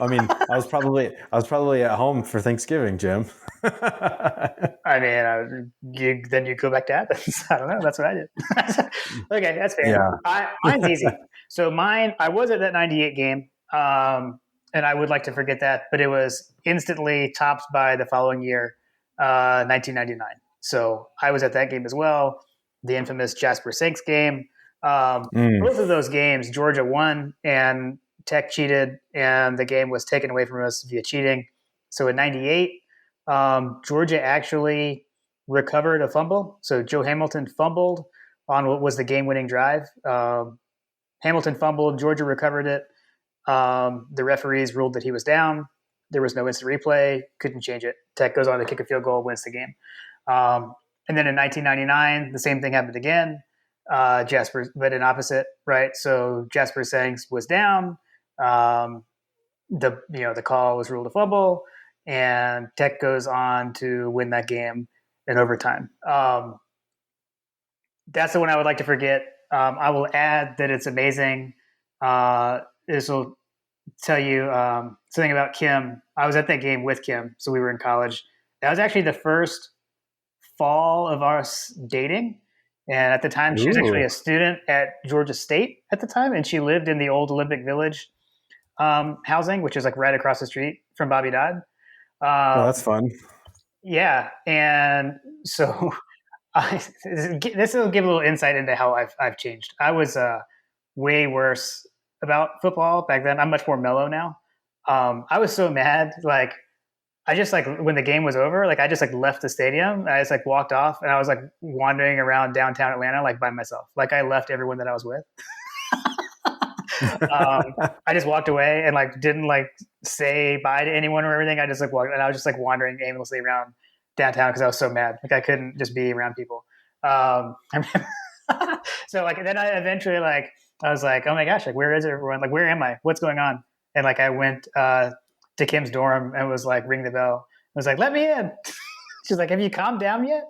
I mean, I was probably at home for Thanksgiving, Jim. I mean, then you go back to Athens. I don't know. That's what I did. Okay, that's fair. Yeah. Mine's easy. So I was at that 98 game, and I would like to forget that, but it was instantly topped by the following year, 1999. So I was at that game as well, the infamous Jasper Sakes game. Both of those games, Georgia won, and Tech cheated, and the game was taken away from us via cheating. So in 98, Georgia actually recovered a fumble. So Joe Hamilton fumbled on what was the game-winning drive. Hamilton fumbled. Georgia recovered it. The referees ruled that he was down. There was no instant replay. Couldn't change it. Tech goes on to kick a field goal, wins the game. And then in 1999, the same thing happened again. Jasper, but in opposite, right? So Jasper Sanks was down. The call was ruled a fumble, and Tech goes on to win that game in overtime. That's the one I would like to forget. I will add that it's amazing. This will tell you something about Kim. I was at that game with Kim, so we were in college. That was actually the first fall of us dating. And at the time, she was actually a student at Georgia State at the time, and she lived in the old Olympic Village housing, which is like right across the street from Bobby Dodd. Oh, that's fun. Yeah, and so this will give a little insight into how I've changed. I was way worse about football back then. I'm much more mellow now. I was so mad, like I just like when the game was over, like I just like left the stadium. I just like walked off, and I was like wandering around downtown Atlanta like by myself. Like I left everyone that I was with. I just walked away and like didn't like say bye to anyone or everything. I just like walked, and I was just like wandering aimlessly around downtown because I was so mad. Like I couldn't just be around people. So like then I eventually like I was like, oh my gosh, like where is everyone? Like where am I? What's going on? And like I went to Kim's dorm and was like, ring the bell. I was like, let me in. She's like, have you calmed down yet?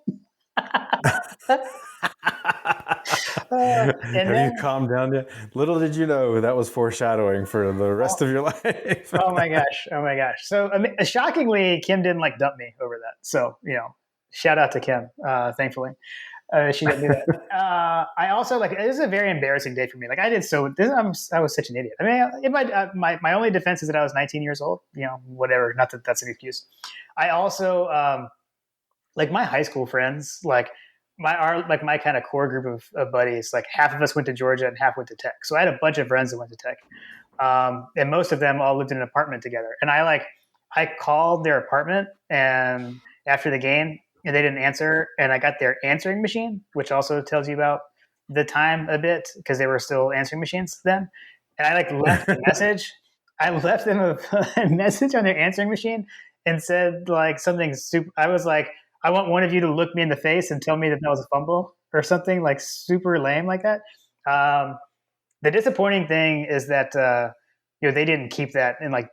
You calmed down yet? Little did you know that was foreshadowing for the rest of your life. Oh my gosh. So I mean, shockingly, Kim didn't like dump me over that. So, shout out to Kim, thankfully. She didn't do that. I also like, this is a very embarrassing day for me. Like I was such an idiot. I mean, my only defense is that I was 19 years old, whatever. Not that that's an excuse. I also, like my high school friends, like my kind of core group of buddies, like half of us went to Georgia and half went to Tech. So I had a bunch of friends that went to Tech. And most of them all lived in an apartment together. And I called their apartment and after the game, and they didn't answer. And I got their answering machine, which also tells you about the time a bit because they were still answering machines then. And I like left a message. I left them a message on their answering machine and said like something super. I was like, I want one of you to look me in the face and tell me that was a fumble or something like super lame like that. The disappointing thing is that they didn't keep that. And like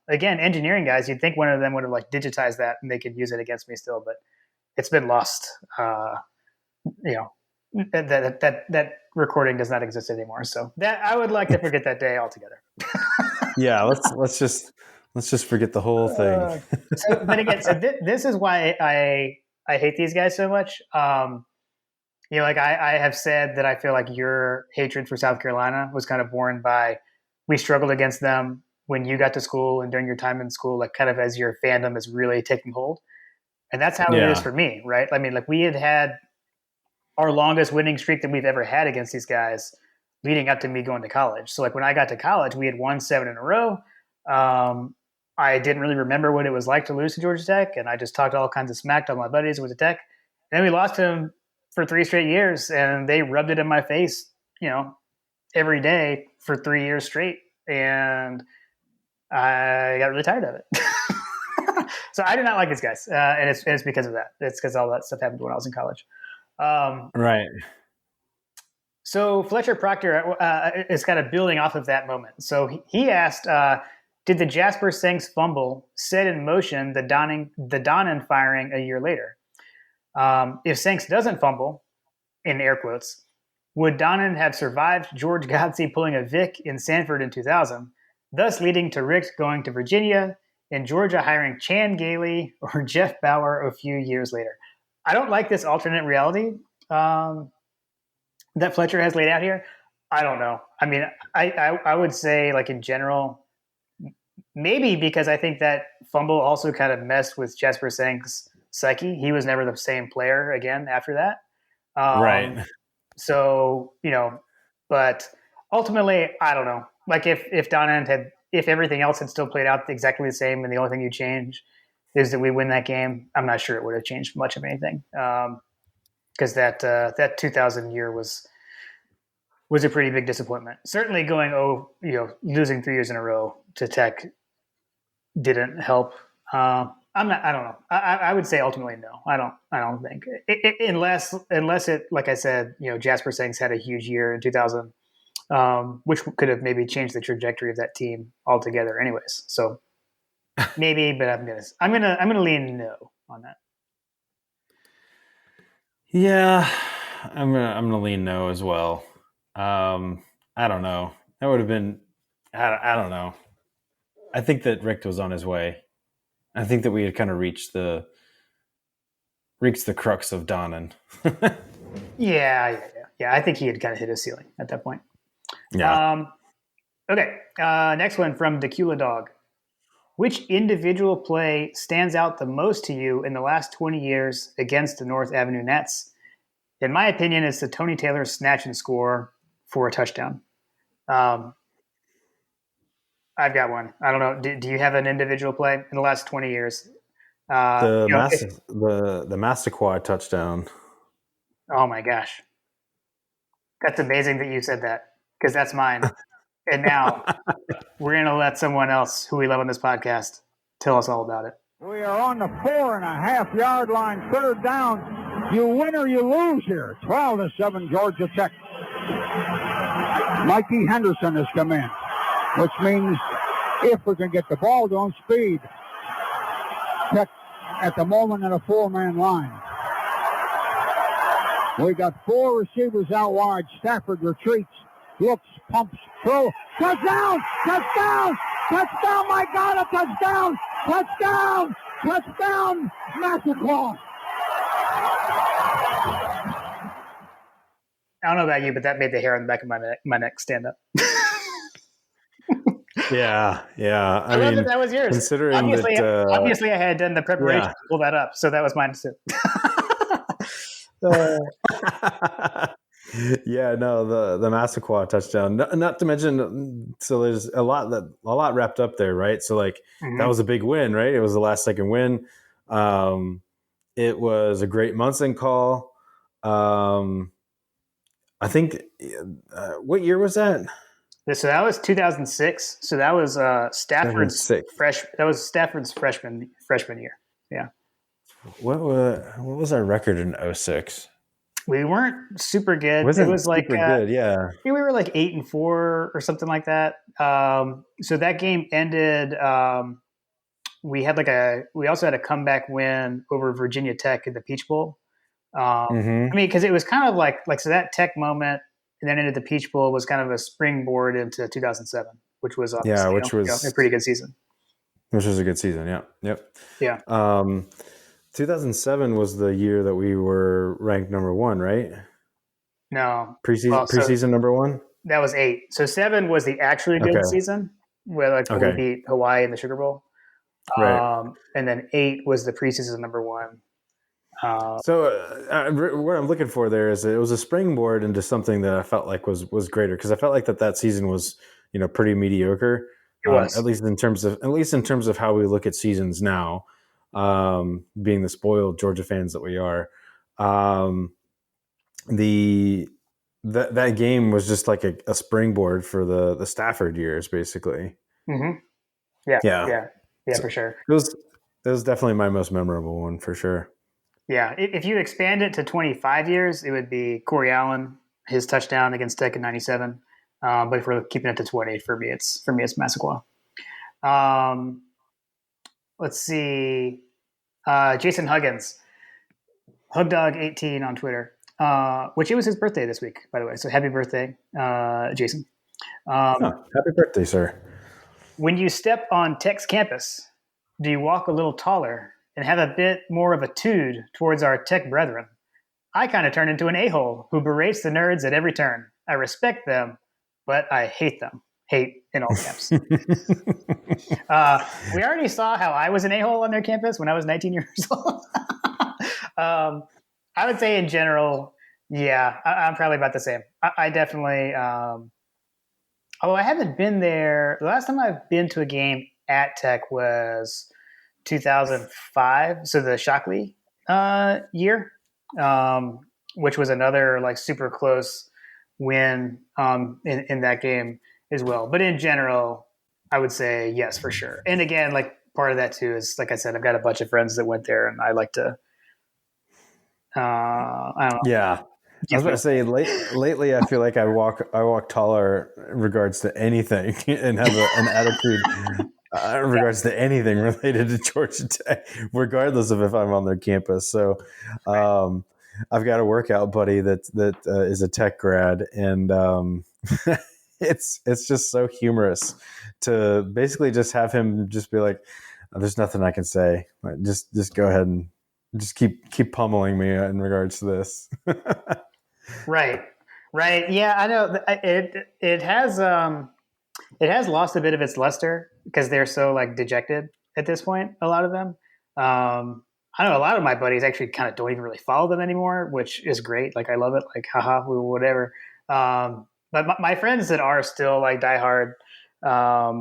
again, engineering guys, you'd think one of them would have like digitized that and they could use it against me still, but it's been lost. That recording does not exist anymore. So that I would like to forget that day altogether. Yeah, let's just forget the whole thing. But again, this is why I hate these guys so much. Like I have said that I feel like your hatred for South Carolina was kind of born by we struggled against them when you got to school and during your time in school, like kind of as your fandom is really taking hold. And that's how it is for me, right? I mean, like we had our longest winning streak that we've ever had against these guys leading up to me going to college. So like when I got to college, we had won 7 in a row. I didn't really remember what it was like to lose to Georgia Tech, and I just talked all kinds of smack to all my buddies who went to Tech. And then we lost to them for 3 straight years, and they rubbed it in my face, every day for 3 years straight. And I got really tired of it. So I do not like these guys, and it's because of that. It's because all that stuff happened when I was in college. Right. So Fletcher Proctor is kind of building off of that moment. So he asked, did the Jasper Sanks fumble set in motion the Donnan firing a year later? If Sanks doesn't fumble, in air quotes, would Donnan have survived George Godsey pulling a Vic in Sanford in 2000, thus leading to Richt going to Virginia and Georgia hiring Chan Gailey or Jeff Bauer a few years later? I don't like this alternate reality that Fletcher has laid out here. I don't know. I mean, I would say like in general, maybe because I think that fumble also kind of messed with Jasper Sanks' psyche. He was never the same player again after that. Right. So, but ultimately, I don't know. Like if Donnan if everything else had still played out exactly the same and the only thing you change is that we win that game, I'm not sure it would have changed much of anything. Because that 2000 year was a pretty big disappointment. Certainly losing 3 years in a row to Tech didn't help. I don't know. I would say ultimately no. I don't think unless it, like I said, Jasper Sengs had a huge year in 2000, which could have maybe changed the trajectory of that team altogether. Anyways, so maybe, but I'm gonna lean no on that. Yeah, I'm gonna lean no as well. I don't know. That would have been. I don't know. I think that Richt was on his way. I think that we had kind of reached the crux of Donnan. Yeah. I think he had kind of hit his ceiling at that point. Yeah. Okay. Next one from Decula Dog. Which individual play stands out the most to you in the last 20 years against the North Avenue Nets? In my opinion, it's the Tony Taylor snatch and score for a touchdown. I've got one. I don't know. Do you have an individual play in the last 20 years? The Massaquoi touchdown. Oh my gosh. That's amazing that you said that, because that's mine. And now we're going to let someone else who we love on this podcast tell us all about it. We are on the 4.5-yard line, third down. You win or you lose here. 12-7, Georgia Tech. Mikey Henderson has come in, which means if we can get the ball to him, speed. Tech at the moment in a 4-man line. We got 4 receivers out wide. Stafford retreats, looks, pumps, throw. Touchdown! Touchdown! Touchdown! My God, a touchdown! Touchdown! Touchdown! Massaquoi! I don't know about you, but that made the hair on the back of my neck stand up. Yeah. I mean, that was yours. Considering obviously I had done the preparation to pull that up, so that was mine too. Yeah, no, the Massaquoi touchdown. Not to mention, so there's a lot wrapped up there, right? So that was a big win, right? It was the last second win. It was a great Munson call. I think what year was that? So that was 2006. So that was Stafford's freshman year. Yeah. What was our record in 06? We weren't super good. It was like super good, yeah. We were like 8-4 or something like that. So that game ended. We also had a comeback win over Virginia Tech in the Peach Bowl. I mean, because it was kind of like so that Tech moment and then into the Peach Bowl was kind of a springboard into 2007, which was was a pretty good season. Which was a good season, yeah. Yep. Yeah. 2007 was the year that we were ranked number 1, right? No. Preseason number 1? That was 8. So 7 was the actually good season where we beat Hawaii in the Sugar Bowl. Right. And then 8 was the preseason number 1. So what I'm looking for there is it was a springboard into something that I felt like was greater, because I felt like that season was pretty mediocre. It was. At least in terms of how we look at seasons now, being the spoiled Georgia fans that we are. That game was just like a springboard for the Stafford years, basically. Mm-hmm. Yeah, so for sure. It was definitely my most memorable one, for sure. Yeah, if you expand it to 25 years, it would be Corey Allen, his touchdown against Tech in '97. But if we're keeping it to 20, for me it's Massaquoi. Let's see. Jason Huggins, Hugdog18 on Twitter, which it was his birthday this week, by the way. So happy birthday, Jason. Happy birthday, sir. When you step on Tech's campus, do you walk a little taller and have a bit more of a tude towards our Tech brethren? I kind of turn into an a-hole who berates the nerds at every turn. I respect them, but I hate them. Hate in all caps. We already saw how I was an a-hole on their campus when I was 19 years old. I would say in general, yeah, I'm probably about the same. I definitely, although I haven't been there, the last time I've been to a game at Tech was 2005, so the Shockley year, which was another like super close win in that game as well. But in general, I would say yes for sure. And again, like part of that too is like I said, I've got a bunch of friends that went there, and I like to. I don't know. Yeah. I was about to say lately I feel like I walk taller in regards to anything and have an attitude in regards to anything related to Georgia Tech, regardless of if I'm on their campus. So I've got a workout buddy that is a tech grad, and it's just so humorous to basically just have him just be like, there's nothing I can say. Like, just go ahead and just keep pummeling me in regards to this. Right. Yeah, I know. It has lost a bit of its luster because they're so like dejected at this point. A lot of them. I know a lot of my buddies actually kind of don't even really follow them anymore, which is great. Like I love it. Like haha, whatever. But my friends that are still like diehard, I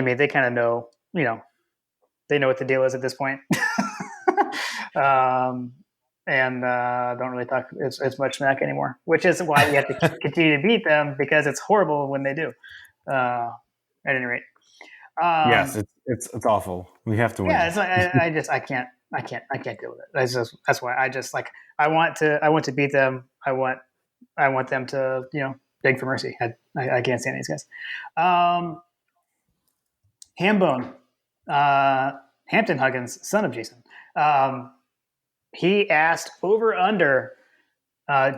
mean, they kind of know. They know what the deal is at this point. And don't really talk as much smack anymore, which is why we have to continue to beat them because it's horrible when they do. At any rate, yes, it's awful. We have to win. Yeah, it's like, I can't deal with it. That's why I just like I want to beat them. I want them to beg for mercy. I can't stand these guys. Hambone, Hampton Huggins, son of Jason. He asked over under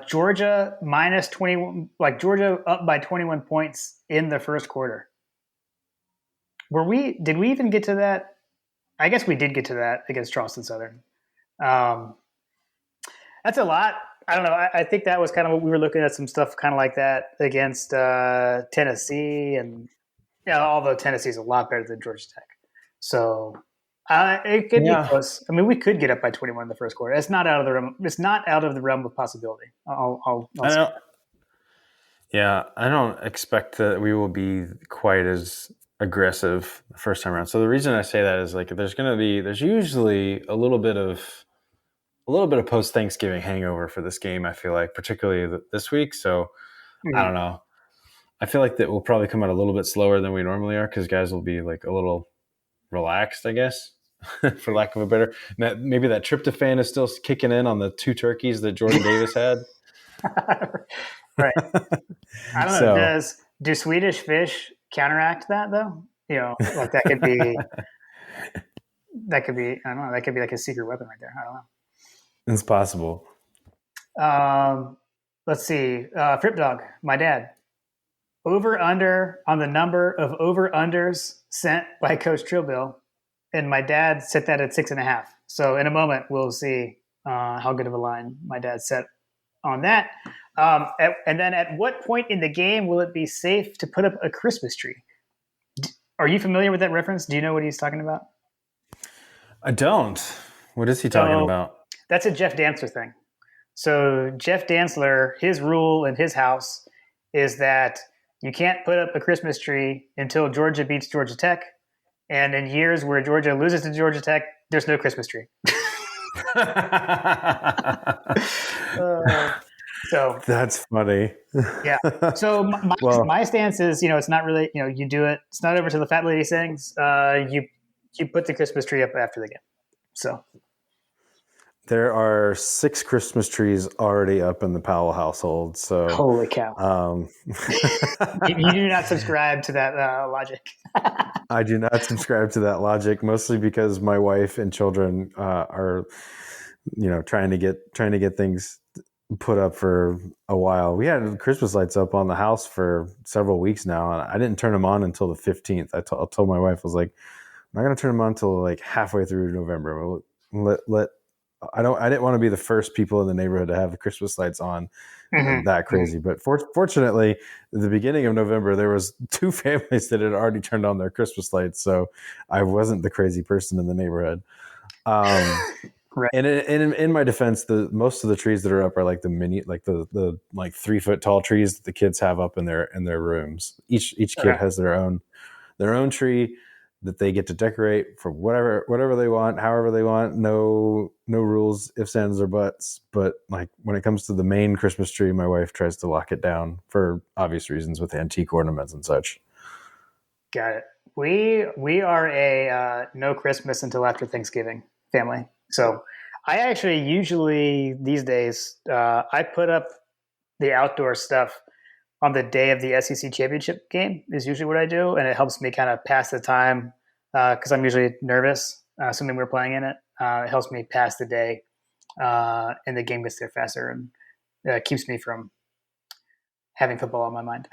Georgia minus 21, like Georgia up by 21 points in the first quarter. Did we even get to that? I guess we did get to that against Charleston Southern. That's a lot. I don't know. I think that was kind of what we were looking at, some stuff kind of like that against Tennessee, and although Tennessee's a lot better than Georgia Tech, so it could be close. I mean, we could get up by 21 in the first quarter. It's not out of the realm. It's not out of the realm of possibility. I'll I don't expect that we will be quite as aggressive the first time around. So the reason I say that is like there's usually a little bit of post Thanksgiving hangover for this game. I feel like particularly this week. So I don't know. I feel like that will probably come out a little bit slower than we normally are because guys will be like a little relaxed, I guess, for lack of a better. Maybe that tryptophan is still kicking in on the 2 turkeys that Jordan Davis had. Right. I don't know. Do Swedish fish counteract that though? Like that could be. I don't know. That could be like a secret weapon right there. I don't know. It's possible. Let's see. Frip Dog, my dad. Over under on the number of over unders sent by Coach Trillbill, and my dad set that at 6.5. So in a moment we'll see how good of a line my dad set on that. And then at what point in the game will it be safe to put up a Christmas tree? Are you familiar with that reference? Do you know what he's talking about? I don't. What is he talking about? That's a Jeff Dantzler thing. So Jeff Dantzler, his rule in his house is that you can't put up a Christmas tree until Georgia beats Georgia Tech. And in years where Georgia loses to Georgia Tech, there's no Christmas tree. So that's funny. Yeah. So my stance is, it's not really, you do it. It's not over till the fat lady sings. You put the Christmas tree up after the game. So there are 6 Christmas trees already up in the Powell household. So holy cow! You do not subscribe to that logic. I do not subscribe to that logic, mostly because my wife and children are, trying to get things put up for a while. We had Christmas lights up on the house for several weeks now, and I didn't turn them on until the 15th. I told my wife, I was like, I'm not going to turn them on until like halfway through November. I didn't want to be the first people in the neighborhood to have the Christmas lights on. That crazy. But fortunately, at the beginning of November, there was 2 families that had already turned on their Christmas lights. So I wasn't the crazy person in the neighborhood. Right. And in my defense, most of the trees that are up are like the mini, like the like 3 foot tall trees that the kids have up in their rooms. Each kid has their own tree. that they get to decorate for whatever they want, however they want. No rules, ifs, ands, or buts. But like when it comes to the main Christmas tree, my wife tries to lock it down for obvious reasons with antique ornaments and such. Got it. We are a no Christmas until after Thanksgiving family. So I actually usually these days I put up the outdoor stuff on the day of the SEC championship game is usually what I do, and it helps me kind of pass the time because I'm usually nervous, assuming we're playing in it. It helps me pass the day, and the game gets there faster, and keeps me from having football on my mind.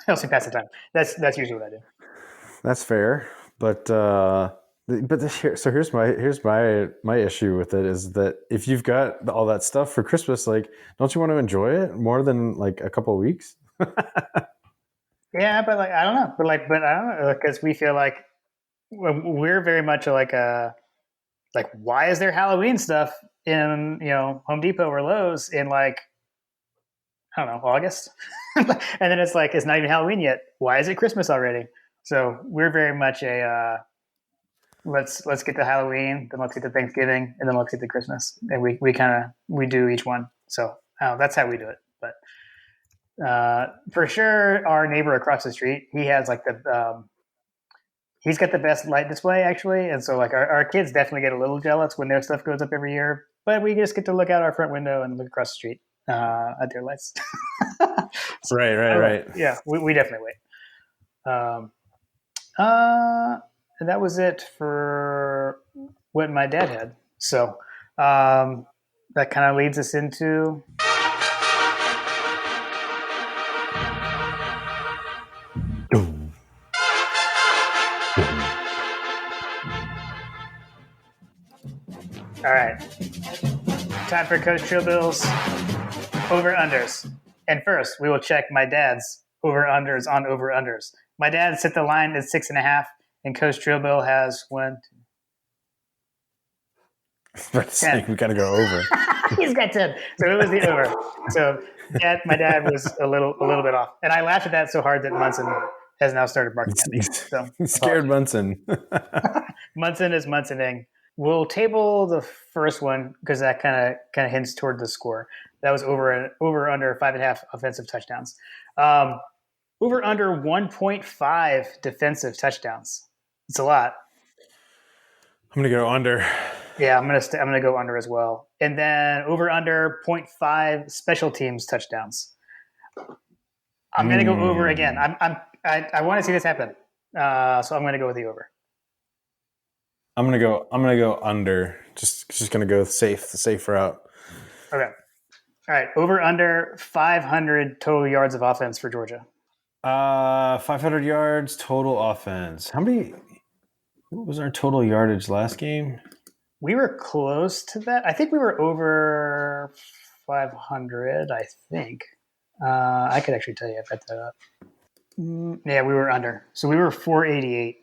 Helps me pass the time. That's usually what I do. That's fair, but here's my issue with it is that if you've got all that stuff for Christmas, like, don't you want to enjoy it more than like a couple of weeks? Yeah, but like I don't know, but I don't know because we feel like we're very much like why is there Halloween stuff in Home Depot or Lowe's in like I don't know August, and then it's like it's not even Halloween yet. Why is it Christmas already? So we're very much a let's get to Halloween, then let's get to Thanksgiving, and then let's get to Christmas, and we do each one. So that's how we do it. But for sure, our neighbor across the street, he has like he's got the best light display actually, and so like our kids definitely get a little jealous when their stuff goes up every year. But we just get to look out our front window and look across the street at their lights. So, right. Yeah, we definitely wait. And that was it for what my dad had. So that kind of leads us into all right. Time for Coach Trillbill's over-unders. And first, we will check my dad's over-unders on over-unders. My dad set the line at 6.5, and Coach Trillbill has 1, 2. We got to go over. He's got 10. So it was the over. So my dad was a little bit off. And I laughed at that so hard that Munson has now started barking at me. So scared Munson. Munson is Munsoning. We'll table the first one because that kind of hints toward the score. That was over under 5.5 offensive touchdowns. Over under 1.5 defensive touchdowns. It's a lot. I'm gonna go under. Yeah, I'm gonna go under as well. And then over under 0.5 special teams touchdowns. I'm gonna go over again. I want to see this happen. So I'm gonna go with the over. I'm gonna go under. Just gonna go the safe route. Okay. All right. Over under 500 total yards of offense for Georgia. 500 yards total offense. What was our total yardage last game? We were close to that. I think we were over 500, I think. I could actually tell you if I that up. Yeah, we were under. So we were 488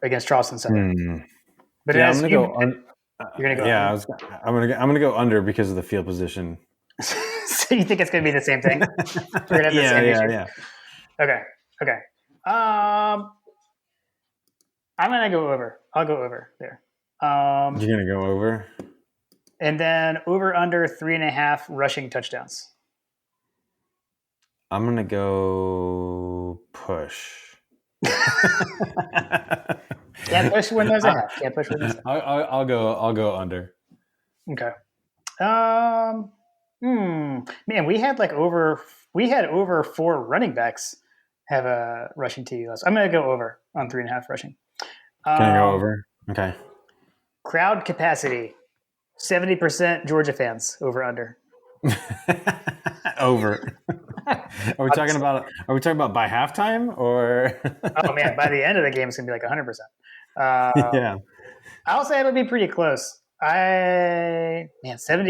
against Charleston Southern. But yeah, I'm gonna go. You're gonna go. Yeah, under? I'm gonna go under because of the field position. So you think it's gonna be the same thing? We're gonna have the same issue? Yeah. Okay. I'm gonna go over. I'll go over there. You're gonna go over, and then over under 3.5 rushing touchdowns. I'm gonna go push. Can't push when there's a half. Can't push when there's a half. I'll go under. Okay. Man, we had over 4 running backs have a rushing TD list. I'm gonna go over on 3.5 rushing. Can I go over? Okay. Crowd capacity, 70% Georgia fans. Over under. Over. Are we talking about by halftime or? Oh man, by the end of the game it's gonna be like 100%. Yeah. I'll say it'll be pretty close. 70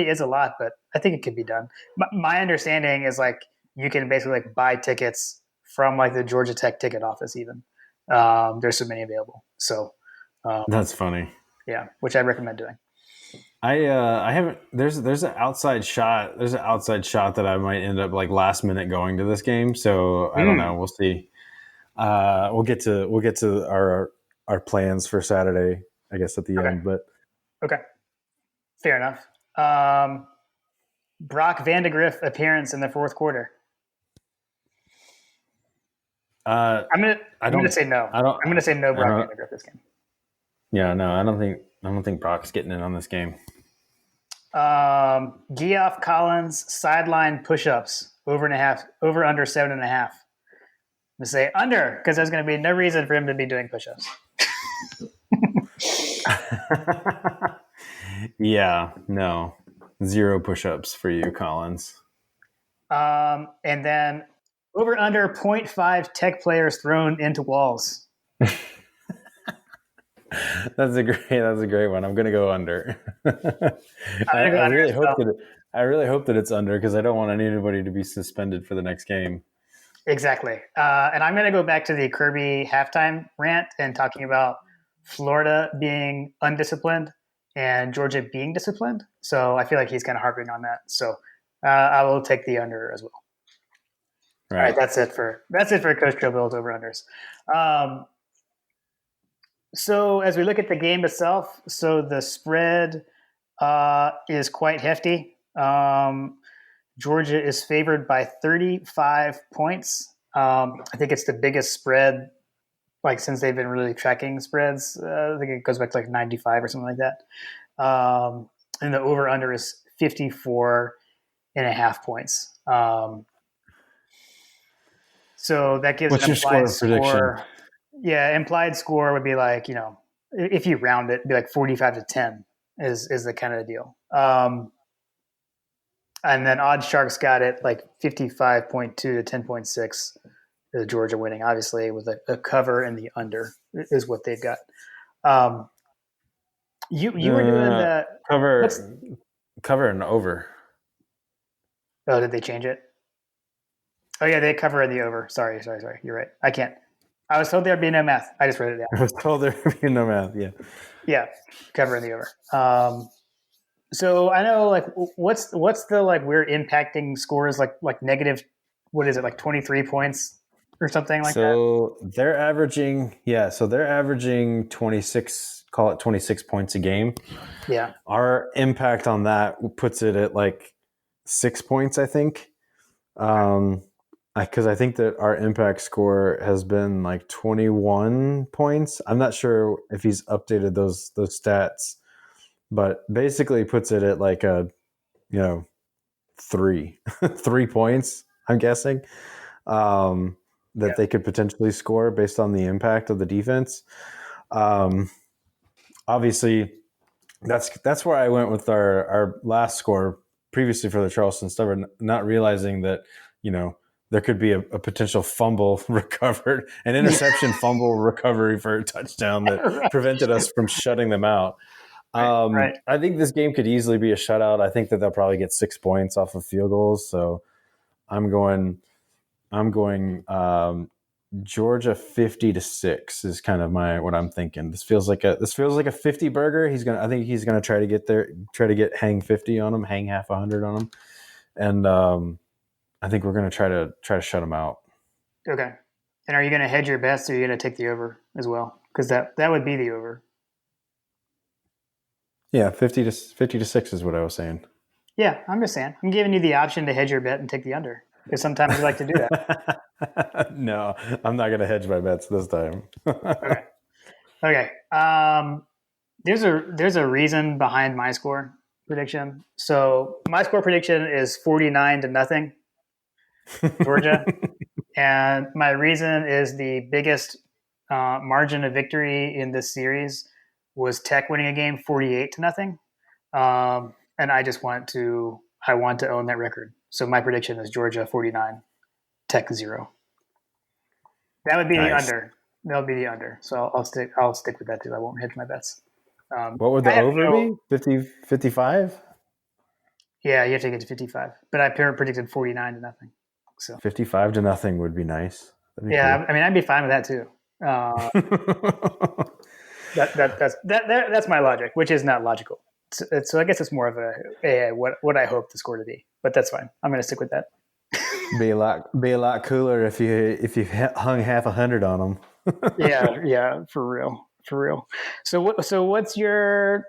is a lot, but I think it could be done. My understanding is like you can basically like buy tickets from like the Georgia Tech ticket office even. There's so many available. So that's funny. Yeah, which I recommend doing. I haven't. There's an outside shot. There's an outside shot that I might end up like last minute going to this game. So I don't know. We'll see. We'll get to our plans for Saturday, I guess, at the end. But Okay, fair enough. Brock Vandegrift appearance in the fourth quarter. I'm gonna say no. I'm gonna say no Brock Vandegrift this game. Yeah, no, I don't think Brock's getting in on this game. Geoff Collins sideline push-ups over under 7.5. I'm gonna say under because there's gonna be no reason for him to be doing push-ups. Yeah, no, 0 push-ups for you, Collins. And then over under 0.5 tech players thrown into walls. That's a great one. I'm gonna go under. I really hope that it's under because I don't want anybody to be suspended for the next game. Exactly. And I'm gonna go back to the Kirby halftime rant and talking about Florida being undisciplined and Georgia being disciplined. So I feel like he's kind of harping on that. So I will take the under as well. Right. All right, that's it for Coach Joe Bill's over unders. So as we look at the game itself, so the spread is quite hefty. Georgia is favored by 35 points. I think it's the biggest spread, like since they've been really tracking spreads. I think it goes back to like 95 or something like that. And the over under is 54.5 points. So that gives What's an implied score prediction? Yeah, implied score would be like, if you round it, it'd be like 45-10 is the kind of deal. And then Odd Sharks got it like 55.2 to 10.6. Georgia winning, obviously, with a cover and the under is what they've got. You were doing the cover and over. Oh, did they change it? Oh yeah, they cover in the over. Sorry. You're right. I can't. I was told there'd be no math. I just wrote it down. I was told there'd be no math. Yeah. Yeah, cover in the over. So I know, like, what's the like weird impacting scores like negative? What is it, like 23 points or something like that? So they're averaging 26. Call it 26 points a game. Yeah. Our impact on that puts it at like 6 points, I think. Because I think that our impact score has been like 21 points. I'm not sure if he's updated those stats, but basically puts it at like a 3 points, I'm guessing, that they could potentially score based on the impact of the defense. Obviously, that's where I went with our last score previously for the Charleston Stubborn, not realizing that there could be a potential fumble recovered, an interception fumble recovery for a touchdown that prevented us from shutting them out. Right. I think this game could easily be a shutout. I think that they'll probably get 6 points off of field goals. So I'm going Georgia 50-6 is kind of what I'm thinking. This feels like a 50 burger. I think he's gonna try to get there, hang 50 on him, hang half 100 on him, and I think we're gonna try to shut him out. Okay. And are you gonna hedge your bets, or are you gonna take the over as well? Because that would be the over. Yeah, 50-6 is what I was saying. Yeah, I'm just saying. I'm giving you the option to hedge your bet and take the under, because sometimes you like to do that. No, I'm not going to hedge my bets this time. Okay. There's a reason behind my score prediction. So my score prediction is 49-0, Georgia, and my reason is the biggest margin of victory in this series was Tech winning a game 48-0, and I want to own that record. So my prediction is Georgia 49, Tech 0. That would be nice. The under. That would be the under. So I'll stick with that too. I won't hedge my bets. What would the over be? 50, 55? Yeah, you have to get to 55. But I predicted 49-0. So 55-0 would be nice. Yeah, cool. I mean, I'd be fine with that too. That's my logic, which is not logical. So I guess it's more of what I hope the score to be. But that's fine. I'm going to stick with that. Be a lot cooler if you hung half 100 on them. yeah, for real. For real. So what's your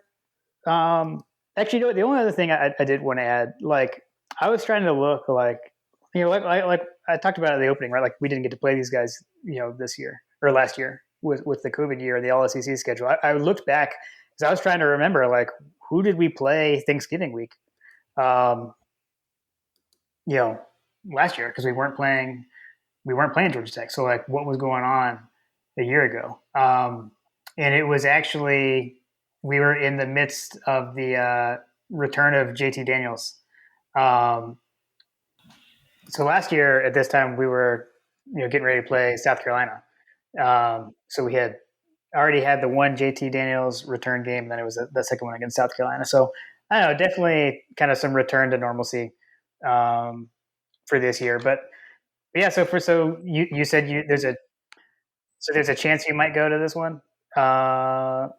actually, you know, the only other thing I did want to add, like I was trying to look like, you know, like I talked about at the opening, right? Like we didn't get to play these guys, you know, this year or last year with the COVID year, the All SEC schedule. I looked back because I was trying to remember, like, who did we play Thanksgiving week? Um, you know, last year because we weren't playing Georgia Tech. So like, what was going on a year ago? And it was actually we were in the midst of the return of JT Daniels. Um, so last year at this time we were, you know, getting ready to play South Carolina. So we had already had the one JT Daniels return game, and then it was the second one against South Carolina. So I don't know, definitely kind of some return to normalcy for this year. But yeah, so you said there's a chance you might go to this one, kind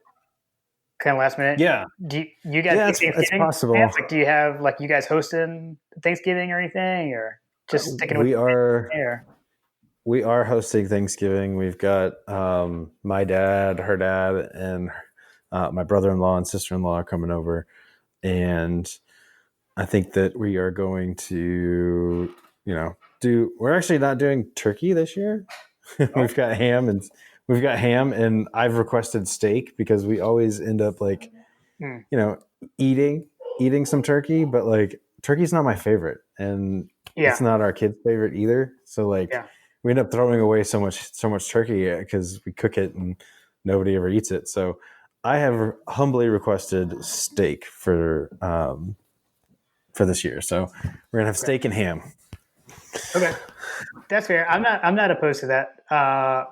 of last minute. Yeah, Do you guys? yeah, it's possible. Like, do you have like you guys hosting Thanksgiving or anything, or just sticking with? We are hosting Thanksgiving. We've got my dad, her dad, and my brother-in-law and sister-in-law are coming over, and I think that we are going to, you know, we're actually not doing turkey this year. We've got ham and I've requested steak because we always end up like, you know, eating some turkey, but like turkey's not my favorite and it's not our kids' favorite either. So like we end up throwing away so much turkey because we cook it and nobody ever eats it. So I have humbly requested steak for this year. So we're gonna have steak and ham. Okay, that's fair. I'm not opposed to that.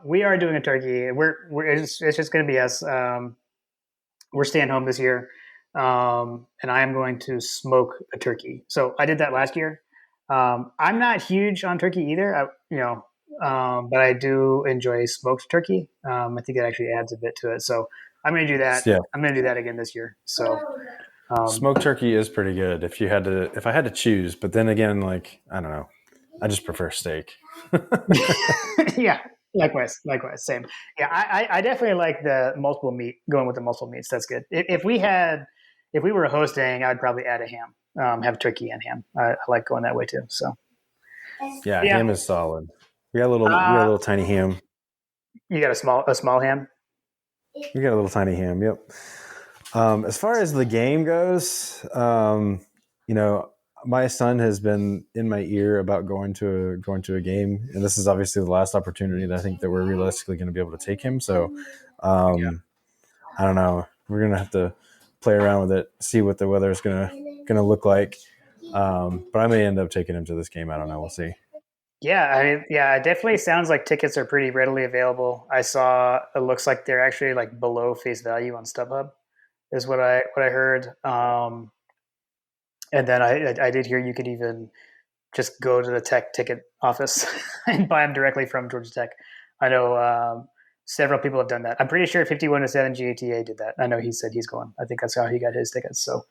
We are doing a turkey. It's just going to be us. We're staying home this year, and I am going to smoke a turkey. So I did that last year. I'm not huge on turkey either. But I do enjoy smoked turkey. I think it actually adds a bit to it. So I'm going to do that. Yeah. I'm going to do that again this year. So smoked turkey is pretty good if I had to choose. But then again, like I don't know. I just prefer steak. Yeah, likewise, same. Yeah, I definitely like the multiple meat. Going with the multiple meats, that's good. If we were hosting, I'd probably add a ham, have turkey and ham. I like going that way too. So yeah, ham is solid. We got a little tiny ham. You got a small ham. We got a little tiny ham. Yep. As far as the game goes, you know. My son has been in my ear about going to a game, and this is obviously the last opportunity that I think that we're realistically going to be able to take him. So, I don't know. We're going to have to play around with it, see what the weather is going to look like. But I may end up taking him to this game. I don't know. We'll see. Yeah, I mean, it definitely sounds like tickets are pretty readily available. I saw it looks like they're actually like below face value on StubHub, is what I heard. And then I did hear you could even just go to the Tech ticket office and buy them directly from Georgia Tech. I know several people have done that. I'm pretty sure 51-7 GATA did that. I know he said he's going. I think that's how he got his tickets. So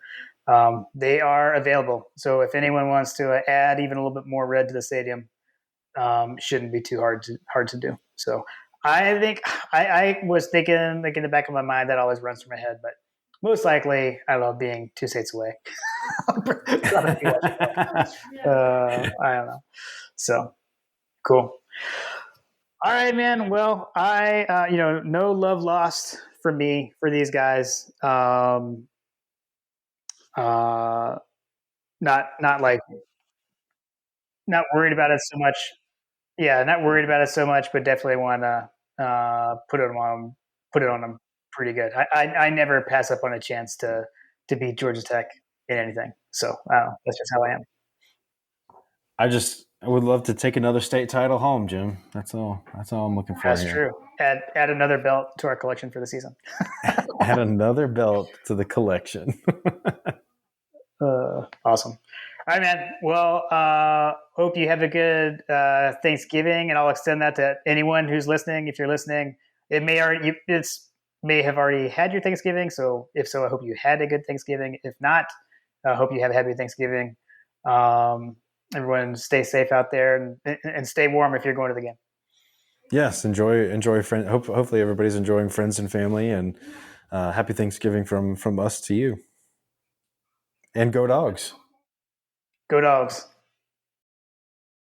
they are available. So if anyone wants to add even a little bit more red to the stadium, shouldn't be too hard to do. So I think I was thinking, like in the back of my mind, that always runs through my head, but most likely, I love being 2 states away. I don't know. So cool. All right, man. Well, no love lost for me for these guys. Not worried about it so much. Yeah, not worried about it so much, but definitely want to put it on them pretty good. I never pass up on a chance to beat Georgia Tech in anything. So that's just how I am. I would love to take another state title home, Jim. That's all I'm looking for. That's true. Add another belt to our collection for the season. Add another belt to the collection. Awesome. All right, man. Well, hope you have a good Thanksgiving, and I'll extend that to anyone who's listening. If you're listening, it may have already had your Thanksgiving. So if so, I hope you had a good Thanksgiving. If not, I hope you have a happy Thanksgiving. Everyone stay safe out there and stay warm if you're going to the game. Yes, enjoy friend. Hopefully everybody's enjoying friends and family, and happy Thanksgiving from us to you. And go Dogs. Go Dogs.